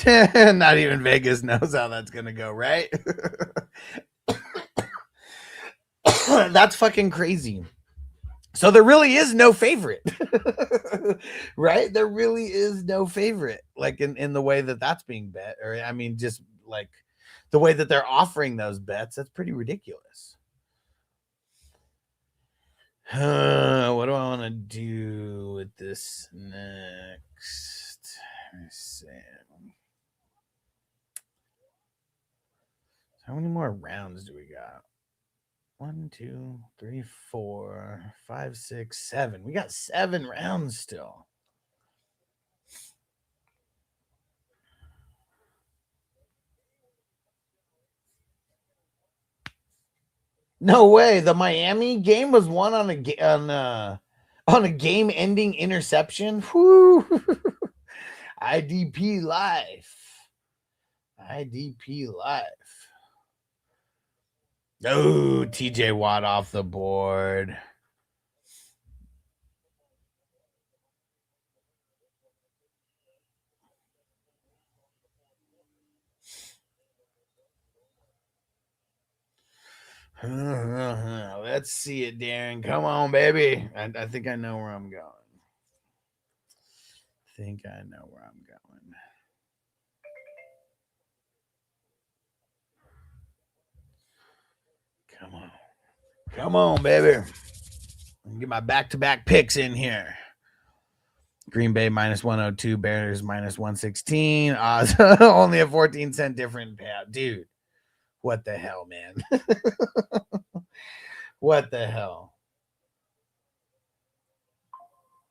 Not even Vegas knows how that's going to go, right? That's fucking crazy. So there really is no favorite, right? There really is no favorite, like in the way that that's being bet, or I mean, just like the way that they're offering those bets. That's pretty ridiculous. What do I want to do with this next? Let's see. How many more rounds do we got? 1, 2, 3, 4, 5, 6, 7. We got 7 rounds still. No way. The Miami game was won on a game-ending interception. Whoo. IDP life. IDP life. Oh, TJ Watt off the board. Let's see it, Darren. Come on, baby. I think I know where I'm going. Come on. Come on, baby. Get my back-to-back picks in here. Green Bay minus 102, Bears minus 116. Odds only a 14-cent different payout. Dude, what the hell, man? What the hell?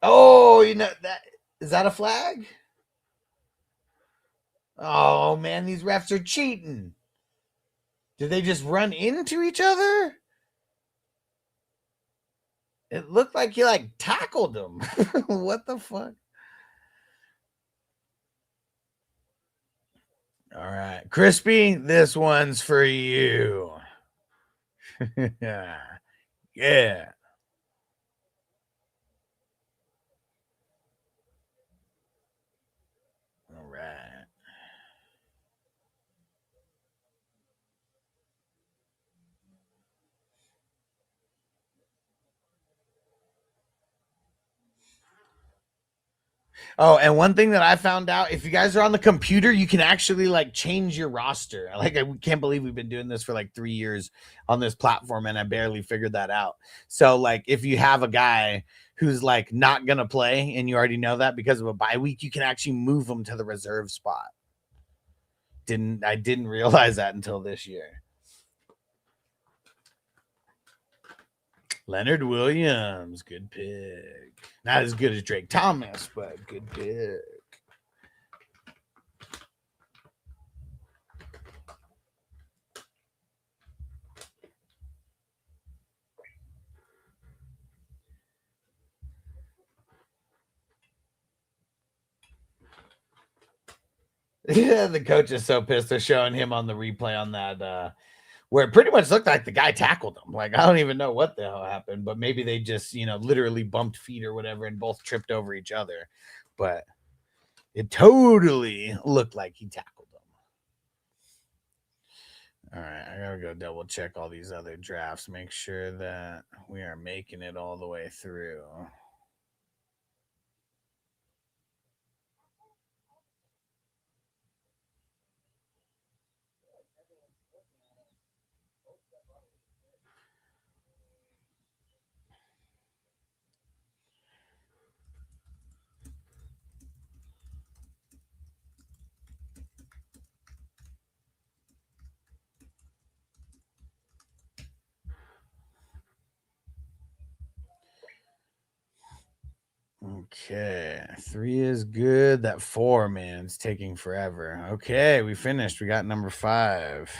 Oh, you know that is that a flag? Oh man, these refs are cheating. Did they just run into each other? It looked like he like tackled them. What the fuck? All right, Crispy, this one's for you. Yeah. All right. Oh, and one thing that I found out, if you guys are on the computer, you can actually like change your roster. Like, I can't believe we've been doing this for like 3 years on this platform, and I barely figured that out. So, like, if you have a guy who's like not gonna play, and you already know that because of a bye week, you can actually move them to the reserve spot. I didn't realize that until this year. Leonard Williams, good pick. Not as good as Drake Thomas, but good pick. Yeah, the coach is so pissed. They're showing him on the replay on that where it pretty much looked like the guy tackled him. Like, I don't even know what the hell happened, but maybe they just, literally bumped feet or whatever and both tripped over each other. But it totally looked like he tackled them. All right, I gotta go double check all these other drafts, make sure that we are making it all the way through. Okay, 3 is good. That 4, man, it's taking forever. Okay, we finished. We got number 5.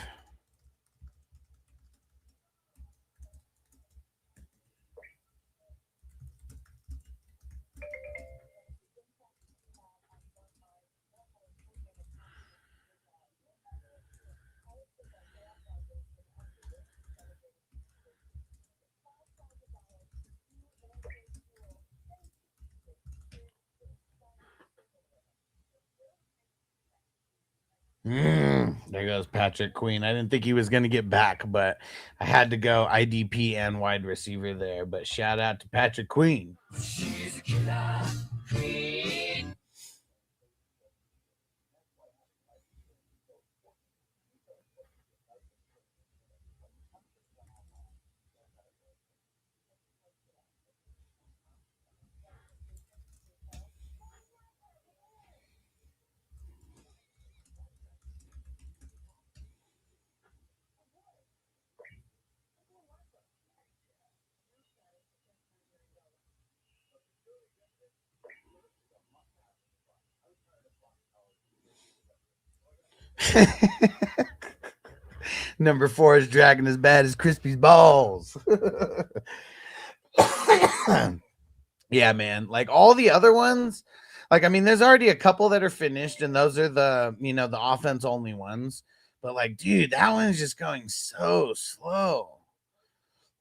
There goes Patrick Queen. I didn't think he was going to get back, but I had to go IDP and wide receiver there. But shout out to Patrick Queen. She's a killer queen. Number 4 is dragging as bad as Crispy's balls. Yeah, man. Like all the other ones, like I mean, there's already a couple that are finished, and those are the the offense only ones. But like, dude, that one's just going so slow.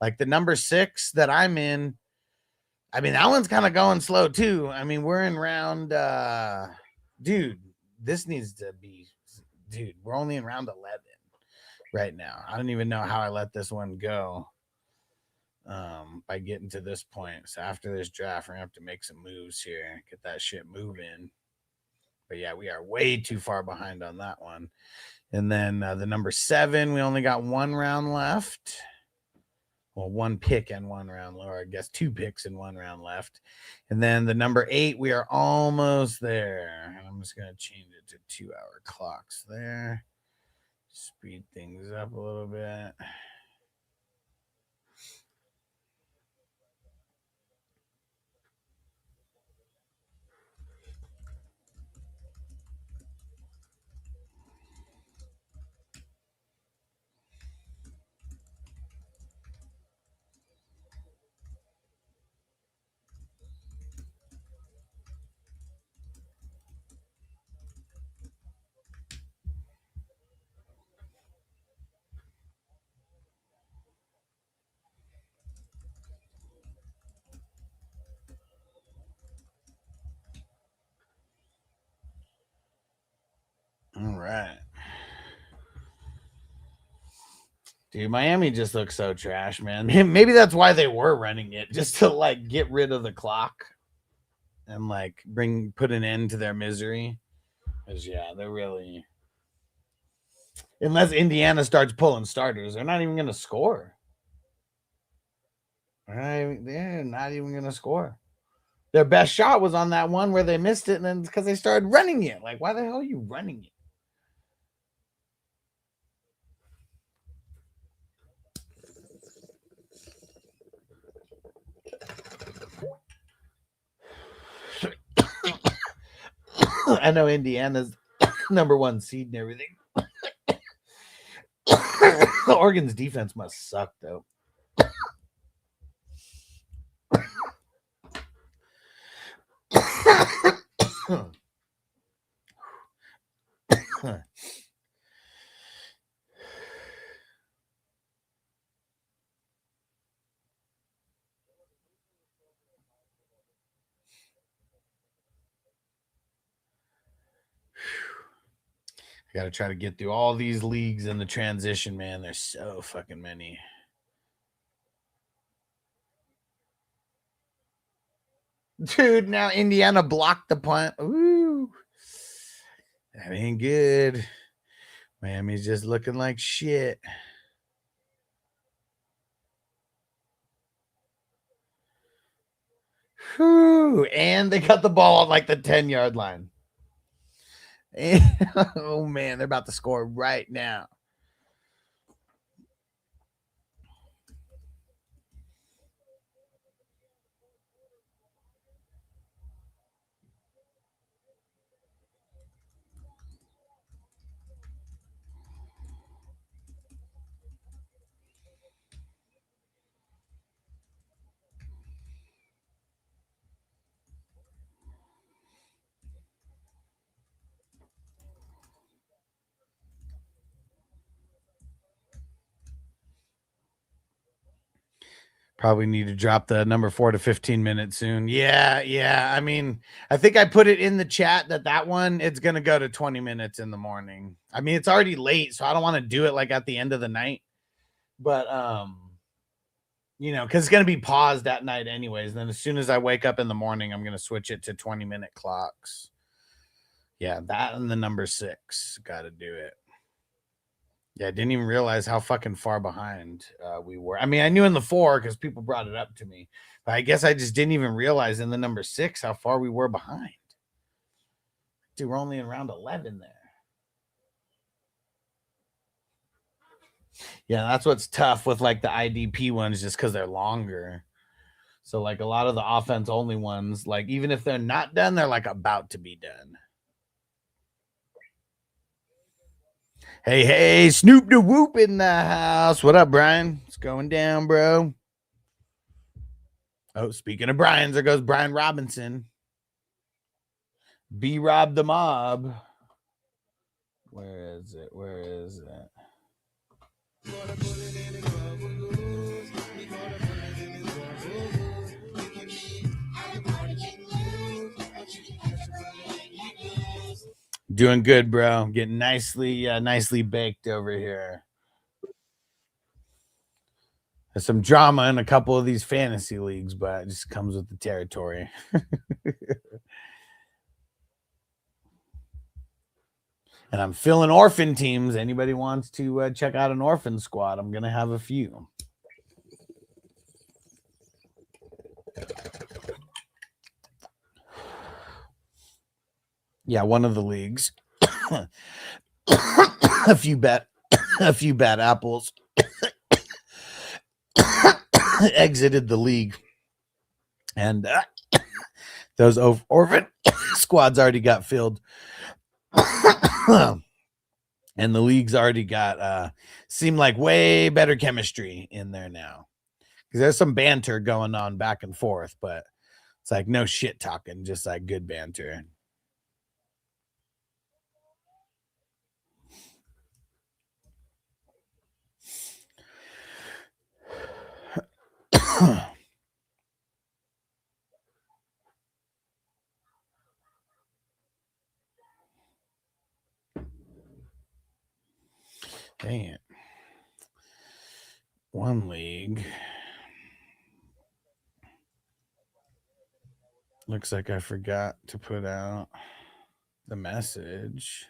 Like the number 6 that I'm in, I mean, that one's kind of going slow too. I mean, we're in round dude, this needs to be we're only in round 11 right now. I don't even know how I let this one go by getting to this point. So after this draft, we're gonna have to make some moves here, get that shit moving. But yeah, we are way too far behind on that one. And then the number 7, we only got 1 round left. Well, 1 pick and 1 round, or I guess 2 picks and 1 round left. And then the number 8, we are almost there. I'm just going to change it to 2-hour clocks there. Speed things up a little bit. All right. Dude, Miami just looks so trash, man. Maybe that's why they were running it, just to like get rid of the clock and like put an end to their misery. Because yeah, they're really, unless Indiana starts pulling starters, they're not even going to score. Right? They're not even going to score. Their best shot was on that one where they missed it, and then because they started running it. Like, why the hell are you running it? I know Indiana's number 1 seed and everything. Oregon's defense must suck, though. I got to try to get through all these leagues in the transition, man. There's so fucking many. Dude, now Indiana blocked the punt. Ooh. That ain't good. Miami's just looking like shit. Whew. And they got the ball on like the 10-yard line. Oh, man, they're about to score right now. Probably need to drop the number 4 to 15 minutes soon. Yeah. I mean, I think I put it in the chat that one, it's going to go to 20 minutes in the morning. I mean, it's already late, so I don't want to do it like at the end of the night. But, because it's going to be paused at night anyways. And then as soon as I wake up in the morning, I'm going to switch it to 20-minute clocks. Yeah, that and the number 6. Got to do it. Yeah, I didn't even realize how fucking far behind we were. I mean, I knew in the 4 because people brought it up to me. But I guess I just didn't even realize in the number 6 how far we were behind. Dude, we're only in round 11 there. Yeah, that's what's tough with like the IDP ones just because they're longer. So like a lot of the offense only ones, like even if they're not done, they're like about to be done. Hey, Snoop the Whoop in the house. What up, Brian? What's going down, bro? Oh, speaking of Brian's, there goes Brian Robinson. B-Rob the Mob. Where is it? Doing good, bro. Getting nicely baked over here. There's some drama in a couple of these fantasy leagues, but it just comes with the territory. And I'm filling orphan teams. Anybody wants to check out an orphan squad? I'm going to have a few. Yeah, one of the leagues. a few bad apples exited the league, and those orphan squads already got filled. And the league's already got seem like way better chemistry in there now, because there's some banter going on back and forth, but it's like no shit talking, just like good banter. Dang it. One league. Looks like I forgot to put out the message.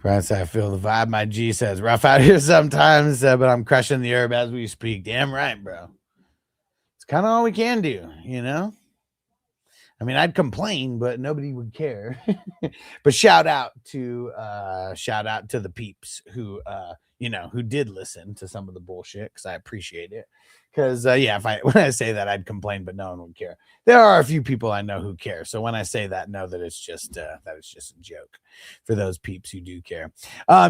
Brian said, I feel the vibe. My G says, rough out here sometimes, but I'm crushing the herb as we speak. Damn right, bro. It's kind of all we can do, you know? I mean, I'd complain, but nobody would care. But shout out to the peeps who, who did listen to some of the bullshit, because I appreciate it. Because when I say that, I'd complain, but no one would care. There are a few people I know who care. So when I say that, know that it's just a joke for those peeps who do care.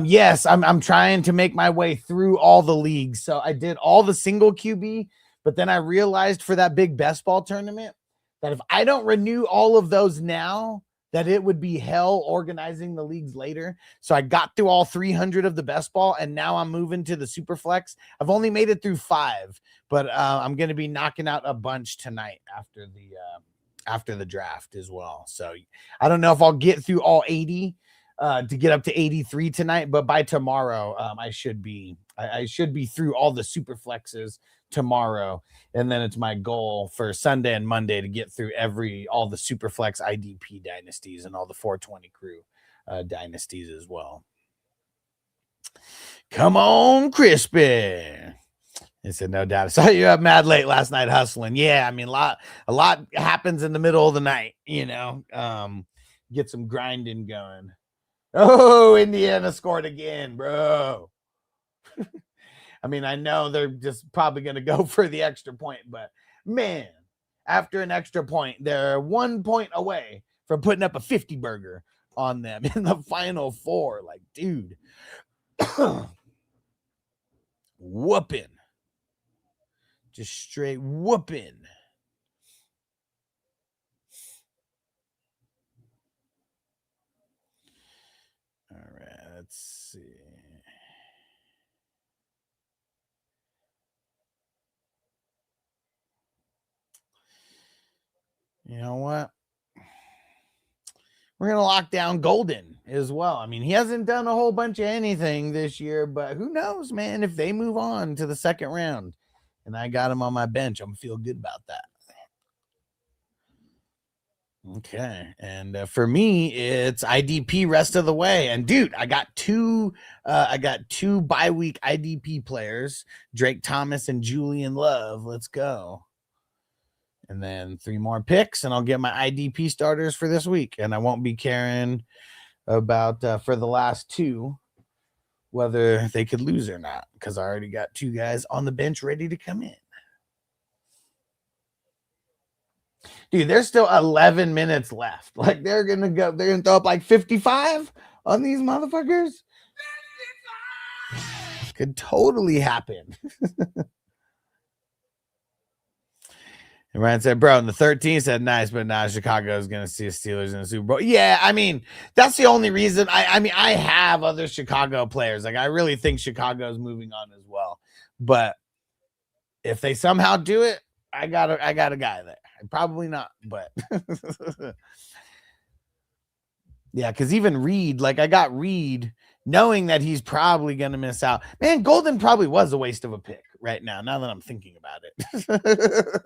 Yes, I'm trying to make my way through all the leagues. So I did all the single QB, but then I realized for that big best ball tournament that if I don't renew all of those now, that it would be hell organizing the leagues later. So I got through all 300 of the best ball, and now I'm moving to the super flex. I've only made it through 5, but I'm going to be knocking out a bunch tonight after the draft as well. So I don't know if I'll get through all 80 to get up to 83 tonight, but by tomorrow, I should be through all the super flexes tomorrow, and then it's my goal for Sunday and Monday to get through all the Superflex IDP dynasties and all the 420 crew dynasties as well. Come on, Crispy. He said, no doubt. I saw you up mad late last night hustling. Yeah, I mean, a lot happens in the middle of the night, you know. Get some grinding going. Oh, Indiana scored again, bro. I mean, I know they're just probably going to go for the extra point, but man, after an extra point, they're 1 point away from putting up a 50 burger on them in the final 4. Like, dude, whooping, just straight whooping. All right, let's see. You know what? We're going to lock down Golden as well. I mean, he hasn't done a whole bunch of anything this year, but who knows, man, if they move on to the second round and I got him on my bench, I'm feel good about that. Okay, and for me, it's IDP rest of the way. And dude, I got two bye week IDP players, Drake Thomas and Julian Love. Let's go. And then 3 more picks, and I'll get my IDP starters for this week. And I won't be caring about for the last 2 whether they could lose or not, because I already got 2 guys on the bench ready to come in. Dude, there's still 11 minutes left. Like they're gonna throw up like 55 on these motherfuckers. Could totally happen. And Ryan said, bro, and the 13 said nice, but now Chicago is gonna see Steelers in the Super Bowl. Yeah, I mean, that's the only reason. I mean, I have other Chicago players. Like, I really think Chicago is moving on as well. But if they somehow do it, I got a guy there. Probably not, but yeah, because even Reed, like I got Reed knowing that he's probably gonna miss out. Man, Golden probably was a waste of a pick right now that I'm thinking about it.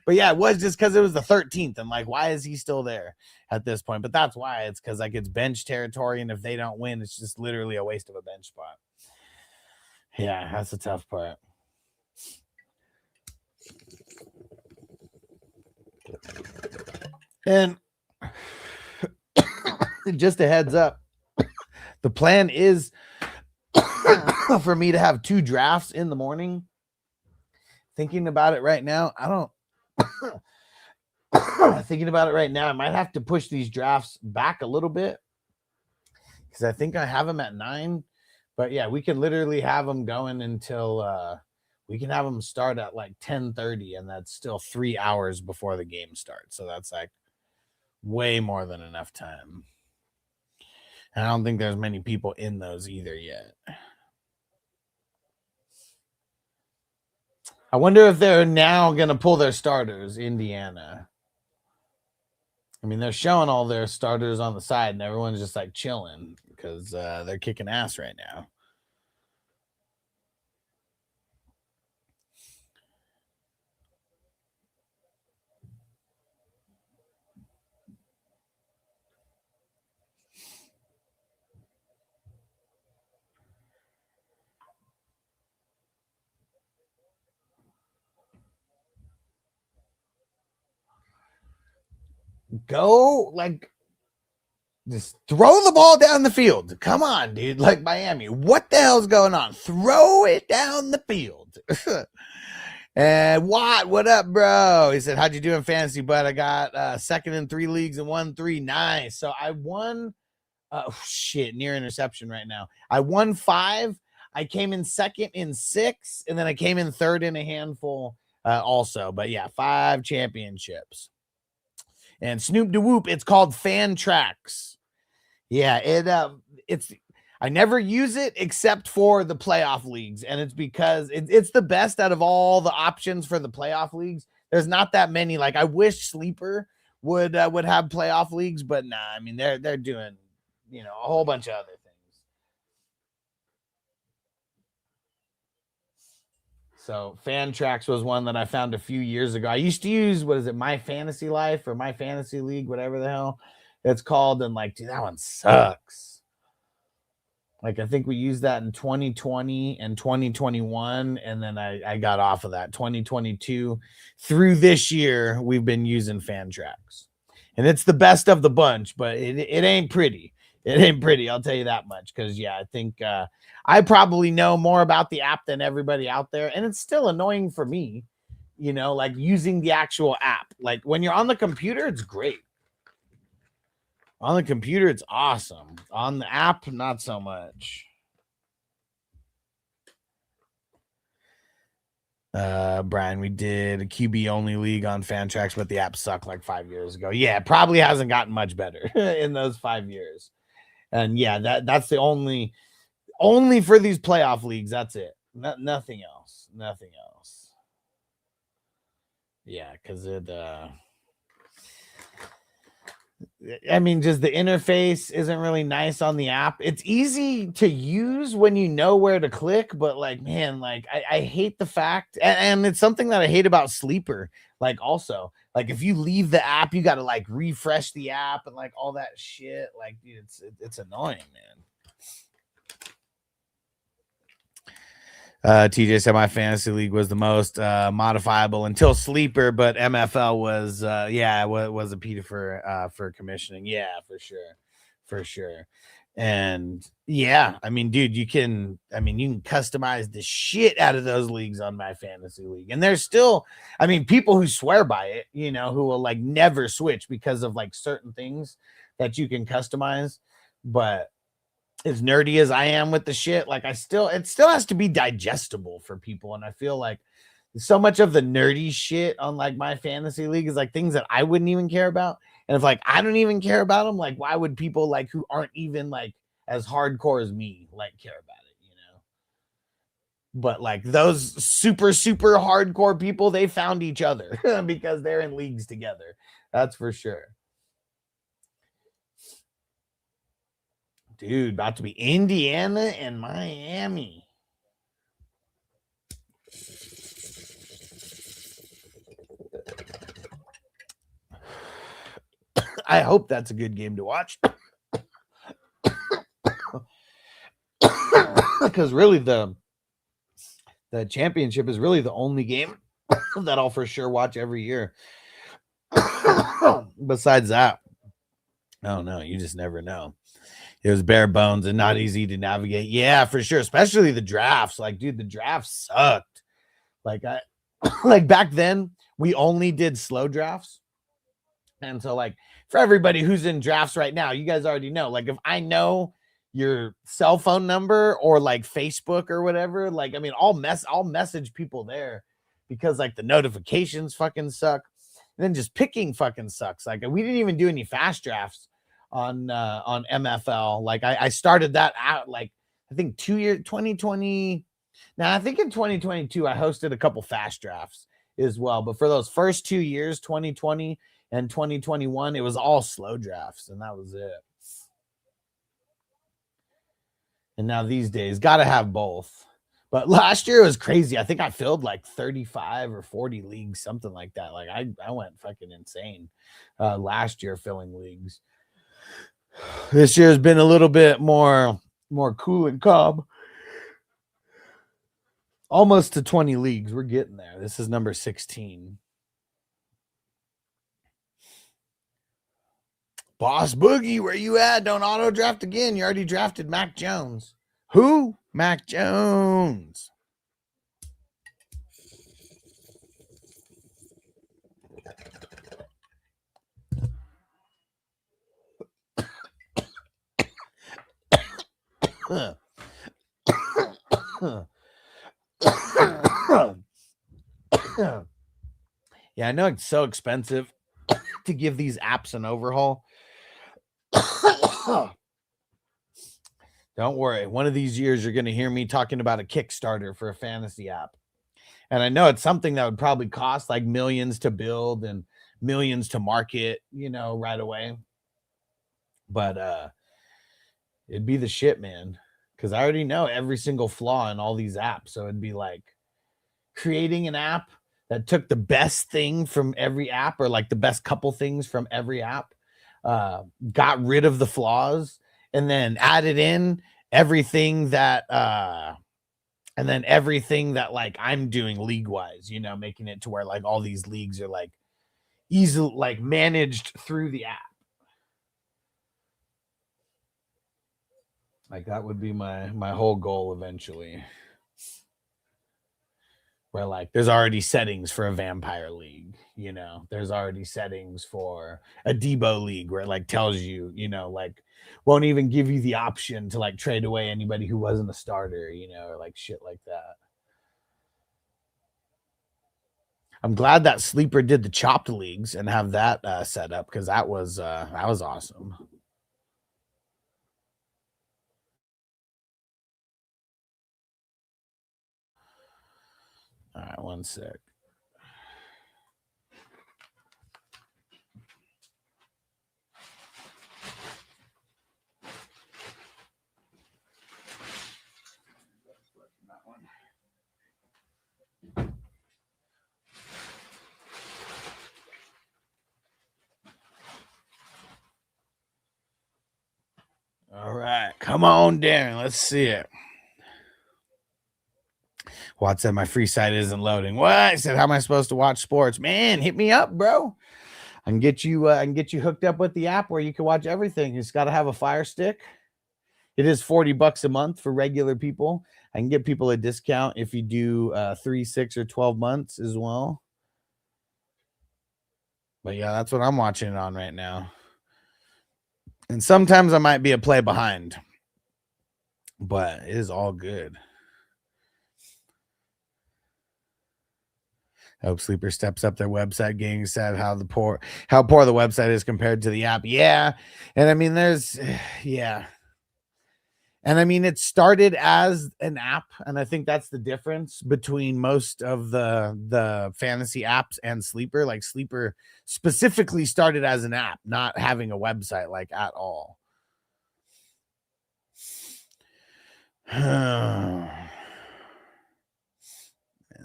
But yeah, it was just because it was the 13th, and like, why is he still there at this point? But that's why. It's because like it's bench territory, and if they don't win, it's just literally a waste of a bench spot. Yeah, that's the tough part. And just a heads up, the plan is for me to have 2 drafts in the morning. Thinking about it right now, thinking about it right now, I might have to push these drafts back a little bit because I think I have them at 9. But yeah, we can literally have them going until we can have them start at like 10:30, and that's still 3 hours before the game starts. So that's like way more than enough time. And I don't think there's many people in those either yet. I wonder if they're now going to pull their starters, Indiana. I mean, they're showing all their starters on the side, and everyone's just like chilling because they're kicking ass right now. Go, like, just throw the ball down the field. Come on, dude. Like Miami, what the hell's going on? Throw it down the field. And what up, bro? He said, how'd you do in fantasy, bud? I got second in 3 leagues and won 3. Nice. So I won near interception right now. I won 5. I came in second in 6, and then I came in third in a handful also. But yeah, 5 championships. And Snoop DeWhoop, it's called Fantrax. Yeah, it's I never use it except for the playoff leagues, and it's because it's the best out of all the options for the playoff leagues. There's not that many. Like, I wish Sleeper would have playoff leagues, but nah. I mean, they're doing, a whole bunch of other things. So Fantrax was one that I found a few years ago. I used to use, My Fantasy Life or My Fantasy League, whatever the hell it's called. And like, dude, that one sucks. Like, I think we used that in 2020 and 2021. And then I got off of that. 2022 through this year, we've been using Fantrax. And it's the best of the bunch, but it ain't pretty. It ain't pretty, I'll tell you that much. Because, yeah, I think I probably know more about the app than everybody out there. And it's still annoying for me, like using the actual app. Like, when you're on the computer, it's great. On the computer, it's awesome. On the app, not so much. Brian, we did a QB only league on Fantrax, but the app sucked like 5 years ago. Yeah, it probably hasn't gotten much better in those 5 years. And yeah, that's the only for these playoff leagues. That's it. Nothing else. Nothing else. Yeah, because I mean, just the interface isn't really nice on the app. It's easy to use when you know where to click, but like, man, like I hate the fact, and it's something that I hate about Sleeper. Like, also, like if you leave the app, you got to like refresh the app and like all that shit. Like, dude, it's annoying, man. TJ said my fantasy league was the most modifiable until Sleeper, but MFL was was a Peter for commissioning. Yeah, for sure. And yeah, I mean, dude, you can customize the shit out of those leagues on my fantasy league. And there's still, I mean, people who swear by it, you know, who will like never switch because of like certain things that you can customize. But as nerdy as I am with the shit, like it still has to be digestible for people. And I feel like so much of the nerdy shit on like my fantasy league is like things that I wouldn't even care about. And if like I don't even care about them, like why would people like who aren't even like as hardcore as me like care about it, you know? But like those super hardcore people, they found each other because they're in leagues together. That's for sure. Dude, about to be Indiana and Miami. I hope that's a good game to watch. Because really the championship is really the only game that I'll for sure watch every year. Besides that, I don't know. You just never know. It was bare bones and not easy to navigate. Yeah, for sure. Especially the drafts. Like, dude, the drafts sucked. Like like back then, we only did slow drafts. And so, like, for everybody who's in drafts right now, you guys already know. Like, if I know your cell phone number or like Facebook or whatever, like, I mean, I'll message people there because like the notifications fucking suck. And then just picking fucking sucks. Like, we didn't even do any fast drafts on MFL. Like I started that out like I think 2020. Now I think in 2022 I hosted a couple fast drafts as well, but for those first 2 years, 2020 and 2021, it was all slow drafts, and that was it. And now these days, gotta have both. But last year it was crazy. I think I filled like 35 or 40 leagues, something like that. Like I went fucking insane last year filling leagues. This year has been a little bit more cool and calm. Almost to 20 leagues. We're getting there. This is number 16. Boss Boogie, where you at? Don't auto draft again. You already drafted Mac Jones. Who? Mac Jones. Yeah, I know it's so expensive to give these apps an overhaul. Don't worry. One of these years, you're going to hear me talking about a Kickstarter for a fantasy app. And I know it's something that would probably cost like millions to build and millions to market, you know, right away. But it'd be the shit, man. Because I already know every single flaw in all these apps. So it'd be like creating an app that took the best thing from every app or like the best couple things from every app, got rid of the flaws, and then added in everything that like I'm doing league wise, you know, making it to where like all these leagues are like easily like managed through the app. Like that would be my whole goal eventually. Where like there's already settings for a vampire league, you know, there's already settings for a Debo league where it like tells you, you know, like won't even give you the option to like trade away anybody who wasn't a starter, you know, or like shit like that. I'm glad that Sleeper did the chopped leagues and have that set up because that was awesome. All right, one sec. Come on, Darren. Let's see it. Watt said my free site isn't loading. What? I said, how am I supposed to watch sports? Man, hit me up, bro. I can get you hooked up with the app where you can watch everything. You just got to have a Fire Stick. It is $40 a month for regular people. I can get people a discount if you do 3, 6, or 12 months as well. But yeah, that's what I'm watching it on right now. And sometimes I might be a play behind, but it is all good. I hope Sleeper steps up their website getting said how poor the website is compared to the app. Yeah. And I mean, yeah. And I mean, it started as an app, and I think that's the difference between most of the fantasy apps and Sleeper. Like Sleeper specifically started as an app, not having a website like at all.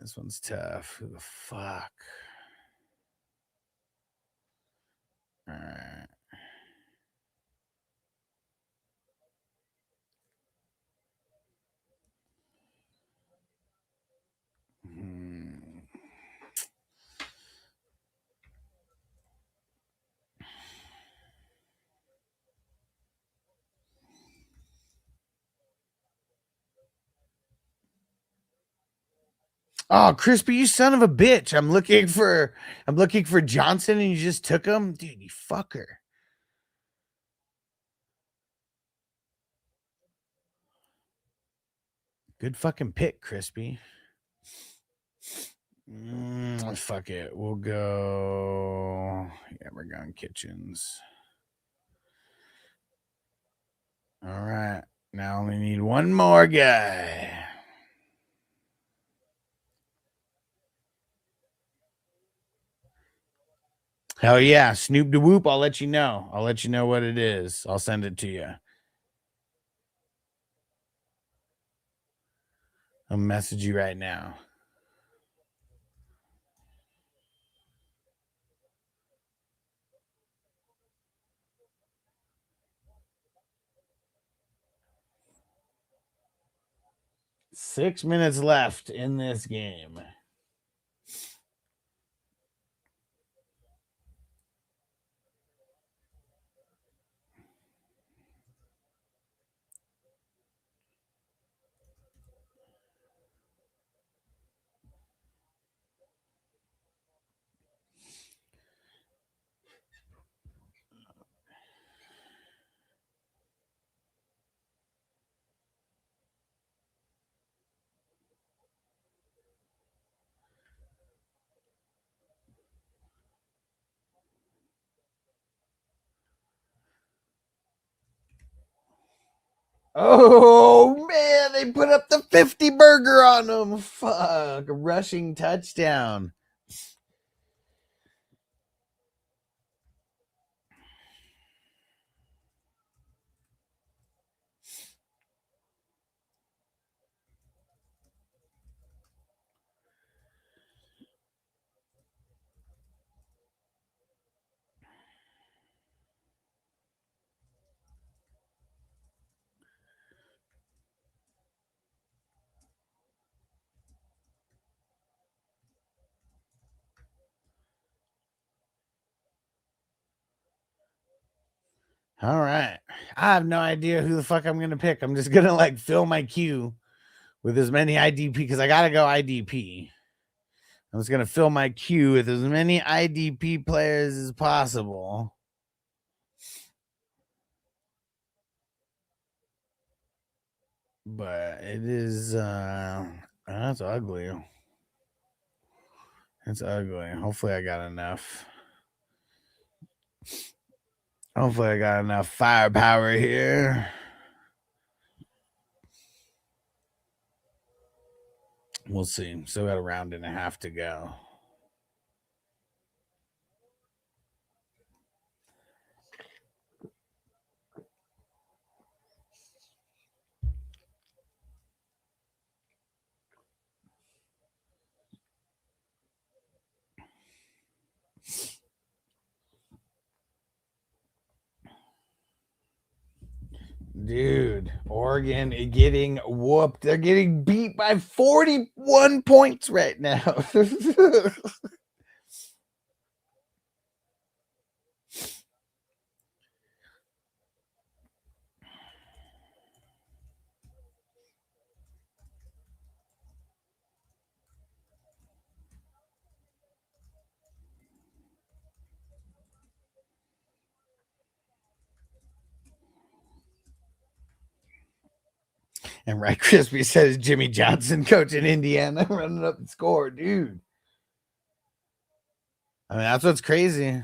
This one's tough. Who the fuck? All right. Oh, Crispy, you son of a bitch. I'm looking for Johnson and you just took him? Dude, you fucker. Good fucking pick, Crispy. Fuck it. We'll go. Yeah, we're going Kitchens. All right. Now we need one more guy. Hell yeah. Snoop da Whoop. I'll let you know. I'll let you know what it is. I'll send it to you. I'll message you right now. Six minutes left in this game. Oh, man, they put up the 50 burger on them. Fuck, a rushing touchdown. All right. I have no idea who the fuck I'm going to pick. I'm just going to like fill my queue with as many IDP because I got to go IDP. I'm just going to fill my queue with as many IDP players as possible. But it is, that's ugly. It's ugly. Hopefully I got enough. Hopefully I got enough firepower here. We'll see. Still got a round and a half to go. Dude, Oregon getting whooped. They're getting beat by 41 points right now. And Right Crispy says Jimmy Johnson coaching Indiana running up the score, dude. I mean, that's what's crazy.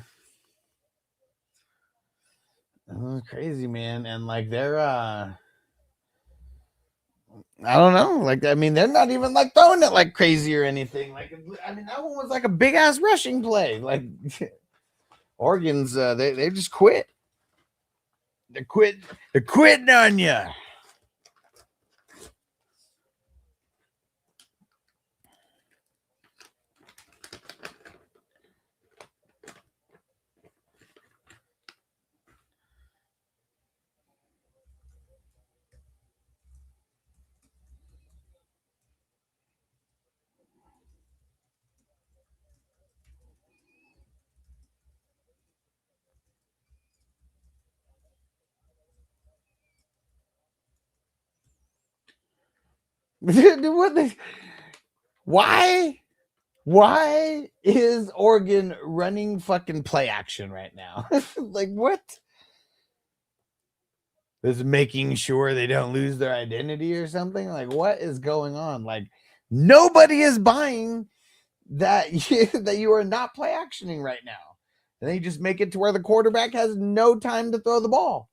Crazy, man. And like they're I don't know. Like, I mean, they're not even like throwing it like crazy or anything. Like, I mean, that one was like a big ass rushing play. Like Oregon's they just quit. They're quitting on you. Why is Oregon running fucking play action right now? Like what? Is making sure they don't lose their identity or something? Like what is going on? Like nobody is buying that that you are not play actioning right now. And they just make it to where the quarterback has no time to throw the ball.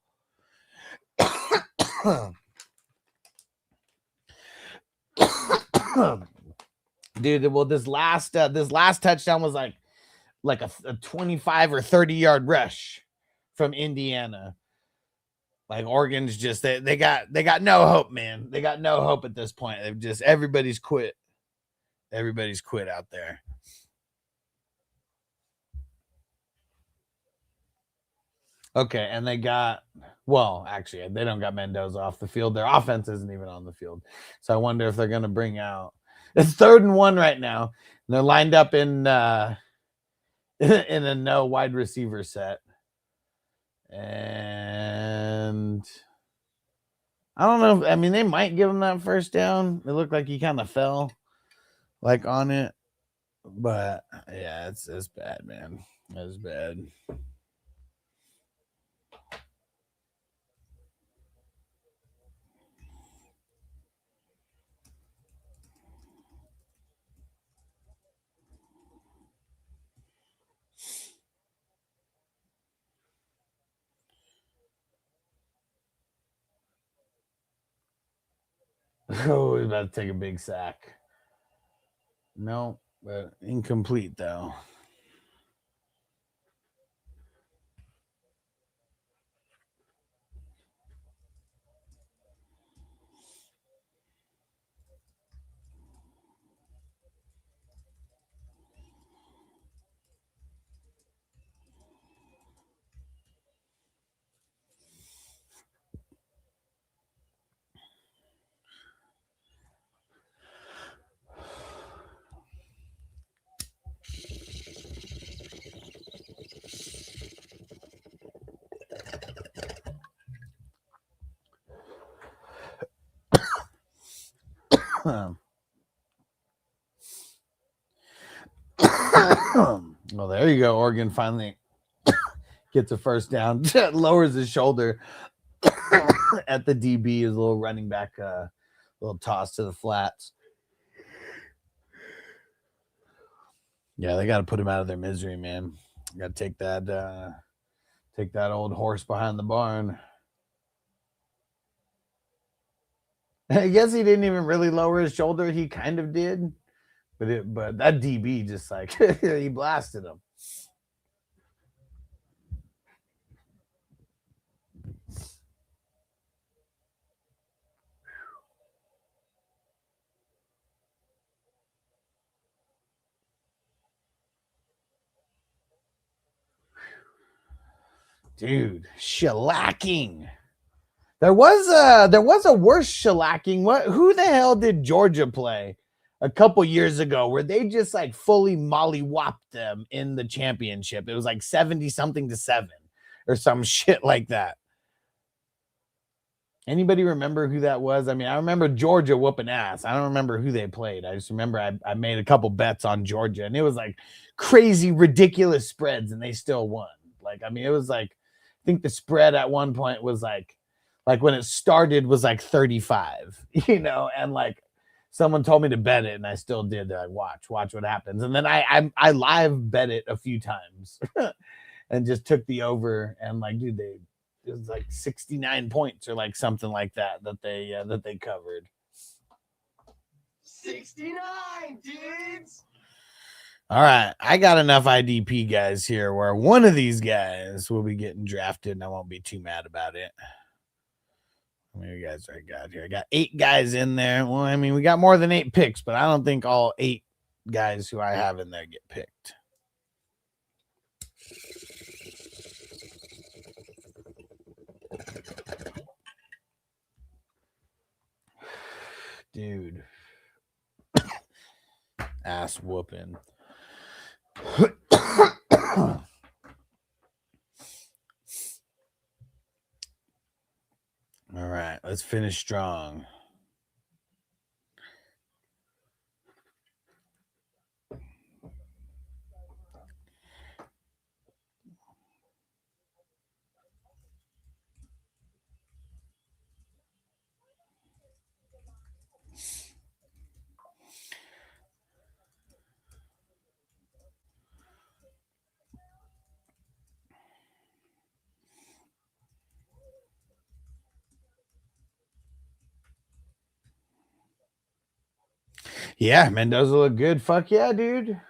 Dude, well, this last touchdown was like a 25 or 30-yard rush from Indiana. Like Oregon's just they got no hope, man. They got no hope at this point. They've just everybody's quit. Everybody's quit out there. Okay, and they got actually, they don't got Mendoza off the field. Their offense isn't even on the field. So I wonder if they're going to bring out. It's 3rd and 1 right now. And they're lined up in a no wide receiver set. And I don't know. I mean, they might give him that first down. It looked like he kind of fell like on it. But yeah, it's bad, man. It's bad. Oh, he's about to take a big sack. No, but incomplete though. Well, there you go. Oregon finally gets a first down. Lowers his shoulder at the DB. His little running back, little toss to the flats. Yeah, they got to put him out of their misery, man. Got to take that old horse behind the barn. I guess he didn't even really lower his shoulder. He kind of did, but that DB just like he blasted him. Dude, shellacking. There was a worse shellacking. Who the hell did Georgia play a couple years ago where they just like fully mollywopped them in the championship? It was like 70-something to 7 or some shit like that. Anybody remember who that was? I mean, I remember Georgia whooping ass. I don't remember who they played. I just remember I made a couple bets on Georgia, and it was like crazy, ridiculous spreads, and they still won. Like, I mean, it was like, I think the spread at one point was like when it started was like 35, you know, and like someone told me to bet it, and I still did. Like, watch what happens. And then I live bet it a few times and just took the over, and like, dude, it was like 69 points or like something like that they covered.
69, dudes.
All right, I got enough IDP guys here where one of these guys will be getting drafted, and I won't be too mad about it. How many guys I got here? I got 8 guys in there. Well, I mean, we got more than 8 picks, but I don't think all 8 guys who I have in there get picked. Dude. Ass whooping. All right, let's finish strong. Yeah, Mendoza looked good. Fuck yeah, dude.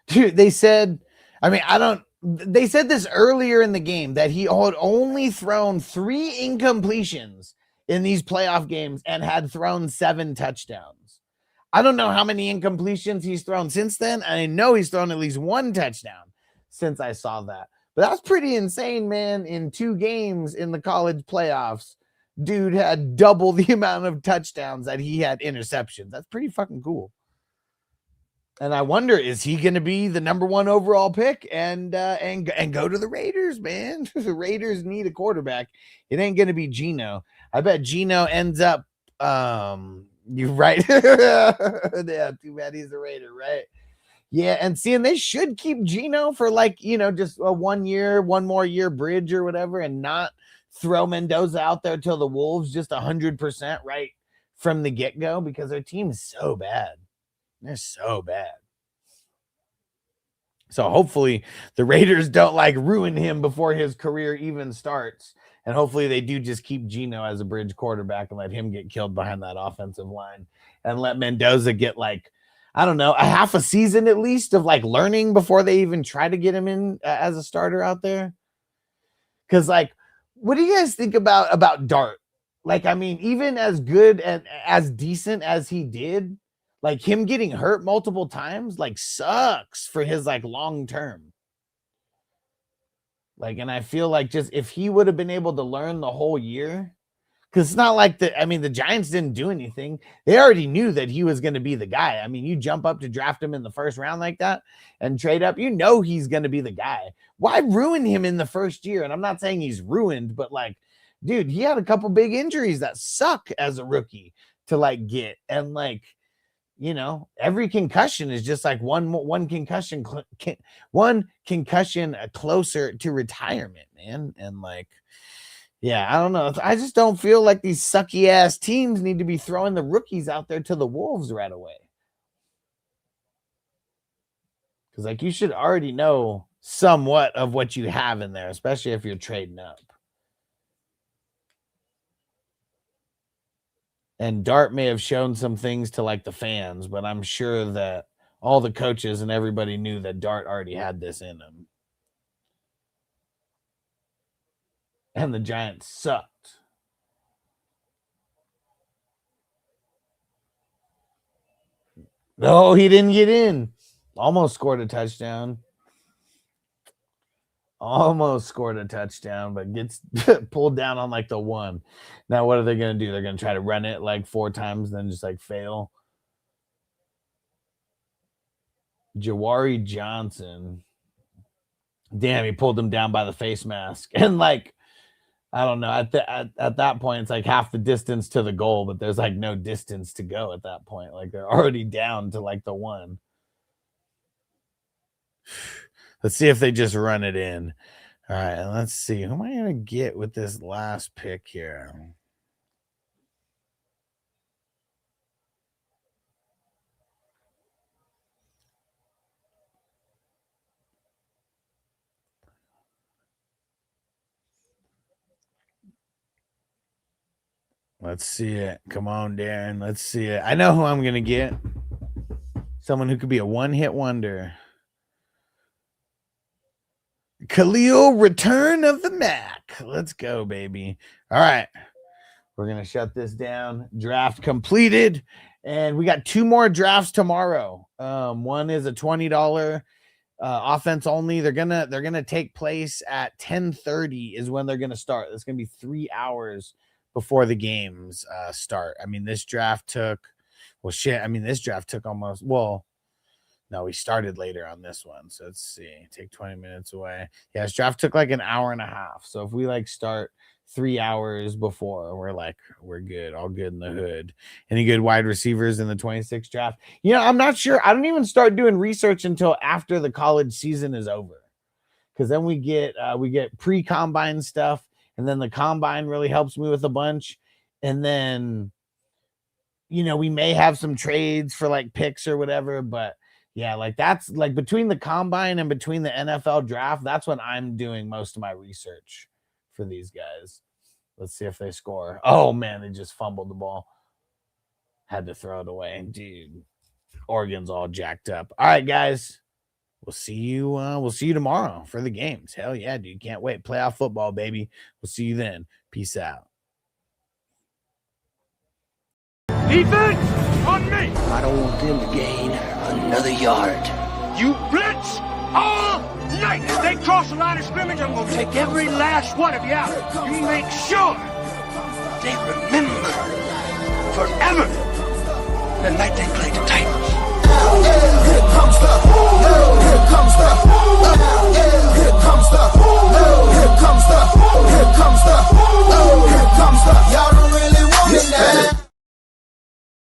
Dude, they said, I mean, they said this earlier in the game that he had only thrown 3 incompletions in these playoff games and had thrown 7 touchdowns. I don't know how many incompletions he's thrown since then. I know he's thrown at least 1 touchdown since I saw that. But that's pretty insane, man. In 2 games in the college playoffs, dude had double the amount of touchdowns that he had interceptions. That's pretty fucking cool. And I wonder, is he going to be the number 1 overall pick and go to the Raiders, man? The Raiders need a quarterback. It ain't going to be Geno. I bet Geno ends up. You're right. Yeah, too bad he's a Raider, right? Yeah, and they should keep Geno for like, you know, just a 1 year, 1 more year bridge or whatever, and not throw Mendoza out there till the Wolves just 100% right from the get-go, because their team is so bad. They're so bad. So hopefully the Raiders don't like ruin him before his career even starts. And hopefully they do just keep Geno as a bridge quarterback and let him get killed behind that offensive line and let Mendoza get like, I don't know, a half a season at least of like learning before they even try to get him in as a starter out there. Because like, what do you guys think about Dart? Like, I mean, even as good and as decent as he did, like him getting hurt multiple times, like sucks for his like long term. Like, and I feel like just if he would have been able to learn the whole year, because it's not like the Giants didn't do anything. They already knew that he was going to be the guy. I mean, you jump up to draft him in the first round like that and trade up, you know he's going to be the guy. Why ruin him in the first year? And I'm not saying he's ruined, but like, dude, he had a couple big injuries that suck as a rookie to like get. And like, you know, every concussion is just like one concussion closer to retirement, man. And like, yeah, I don't know. I just don't feel like these sucky ass teams need to be throwing the rookies out there to the Wolves right away. Because like you should already know somewhat of what you have in there, especially if you're trading up. And Dart may have shown some things to like the fans, but I'm sure that all the coaches and everybody knew that Dart already had this in him. And the Giants sucked. No, he didn't get in. Almost scored a touchdown. Almost scored a touchdown, but gets pulled down on like the 1. Now, what are they going to do? They're going to try to run it like 4 times, then just like fail. Jawari Johnson. Damn, he pulled him down by the face mask. And like, I don't know. At that point, it's like half the distance to the goal, but there's like no distance to go at that point. Like they're already down to like the 1. Let's see if they just run it in. All right, let's see. Who am I going to get with this last pick here? Let's see it. Come on, Darren. Let's see it. I know who I'm going to get. Someone who could be a one-hit wonder. Khalil, return of the Mac. Let's go, baby. All right. We're going to shut this down. Draft completed. And we got 2 more drafts tomorrow. One is a $20 offense only. They're gonna take place at 10:30 is when they're gonna start. It's gonna be 3 hours before the games start. I mean, this draft took almost, well, no, we started later on this one. So let's see, take 20 minutes away. Yeah, this draft took like an hour and a half. So if we like start 3 hours before, we're good, all good in the hood. Any good wide receivers in the 26th draft? You know, I'm not sure. I don't even start doing research until after the college season is over. Because then we get pre-combine stuff, and then the combine really helps me with a bunch. And then, you know, we may have some trades for like picks or whatever, but yeah, like that's like between the combine and between the NFL draft, that's when I'm doing most of my research for these guys. Let's see if they score. Oh man, they just fumbled the ball. Had to throw it away. Dude, Oregon's all jacked up. All right, guys. We'll see you tomorrow for the games. Hell yeah, dude. Can't wait. Playoff football, baby. We'll see you then. Peace out.
Defense on me.
I don't want them to gain another yard.
You blitz all night. If they cross the line of scrimmage, I'm going to take every last one of you out. You make sure they remember forever the night they played the Titans.
Here comes the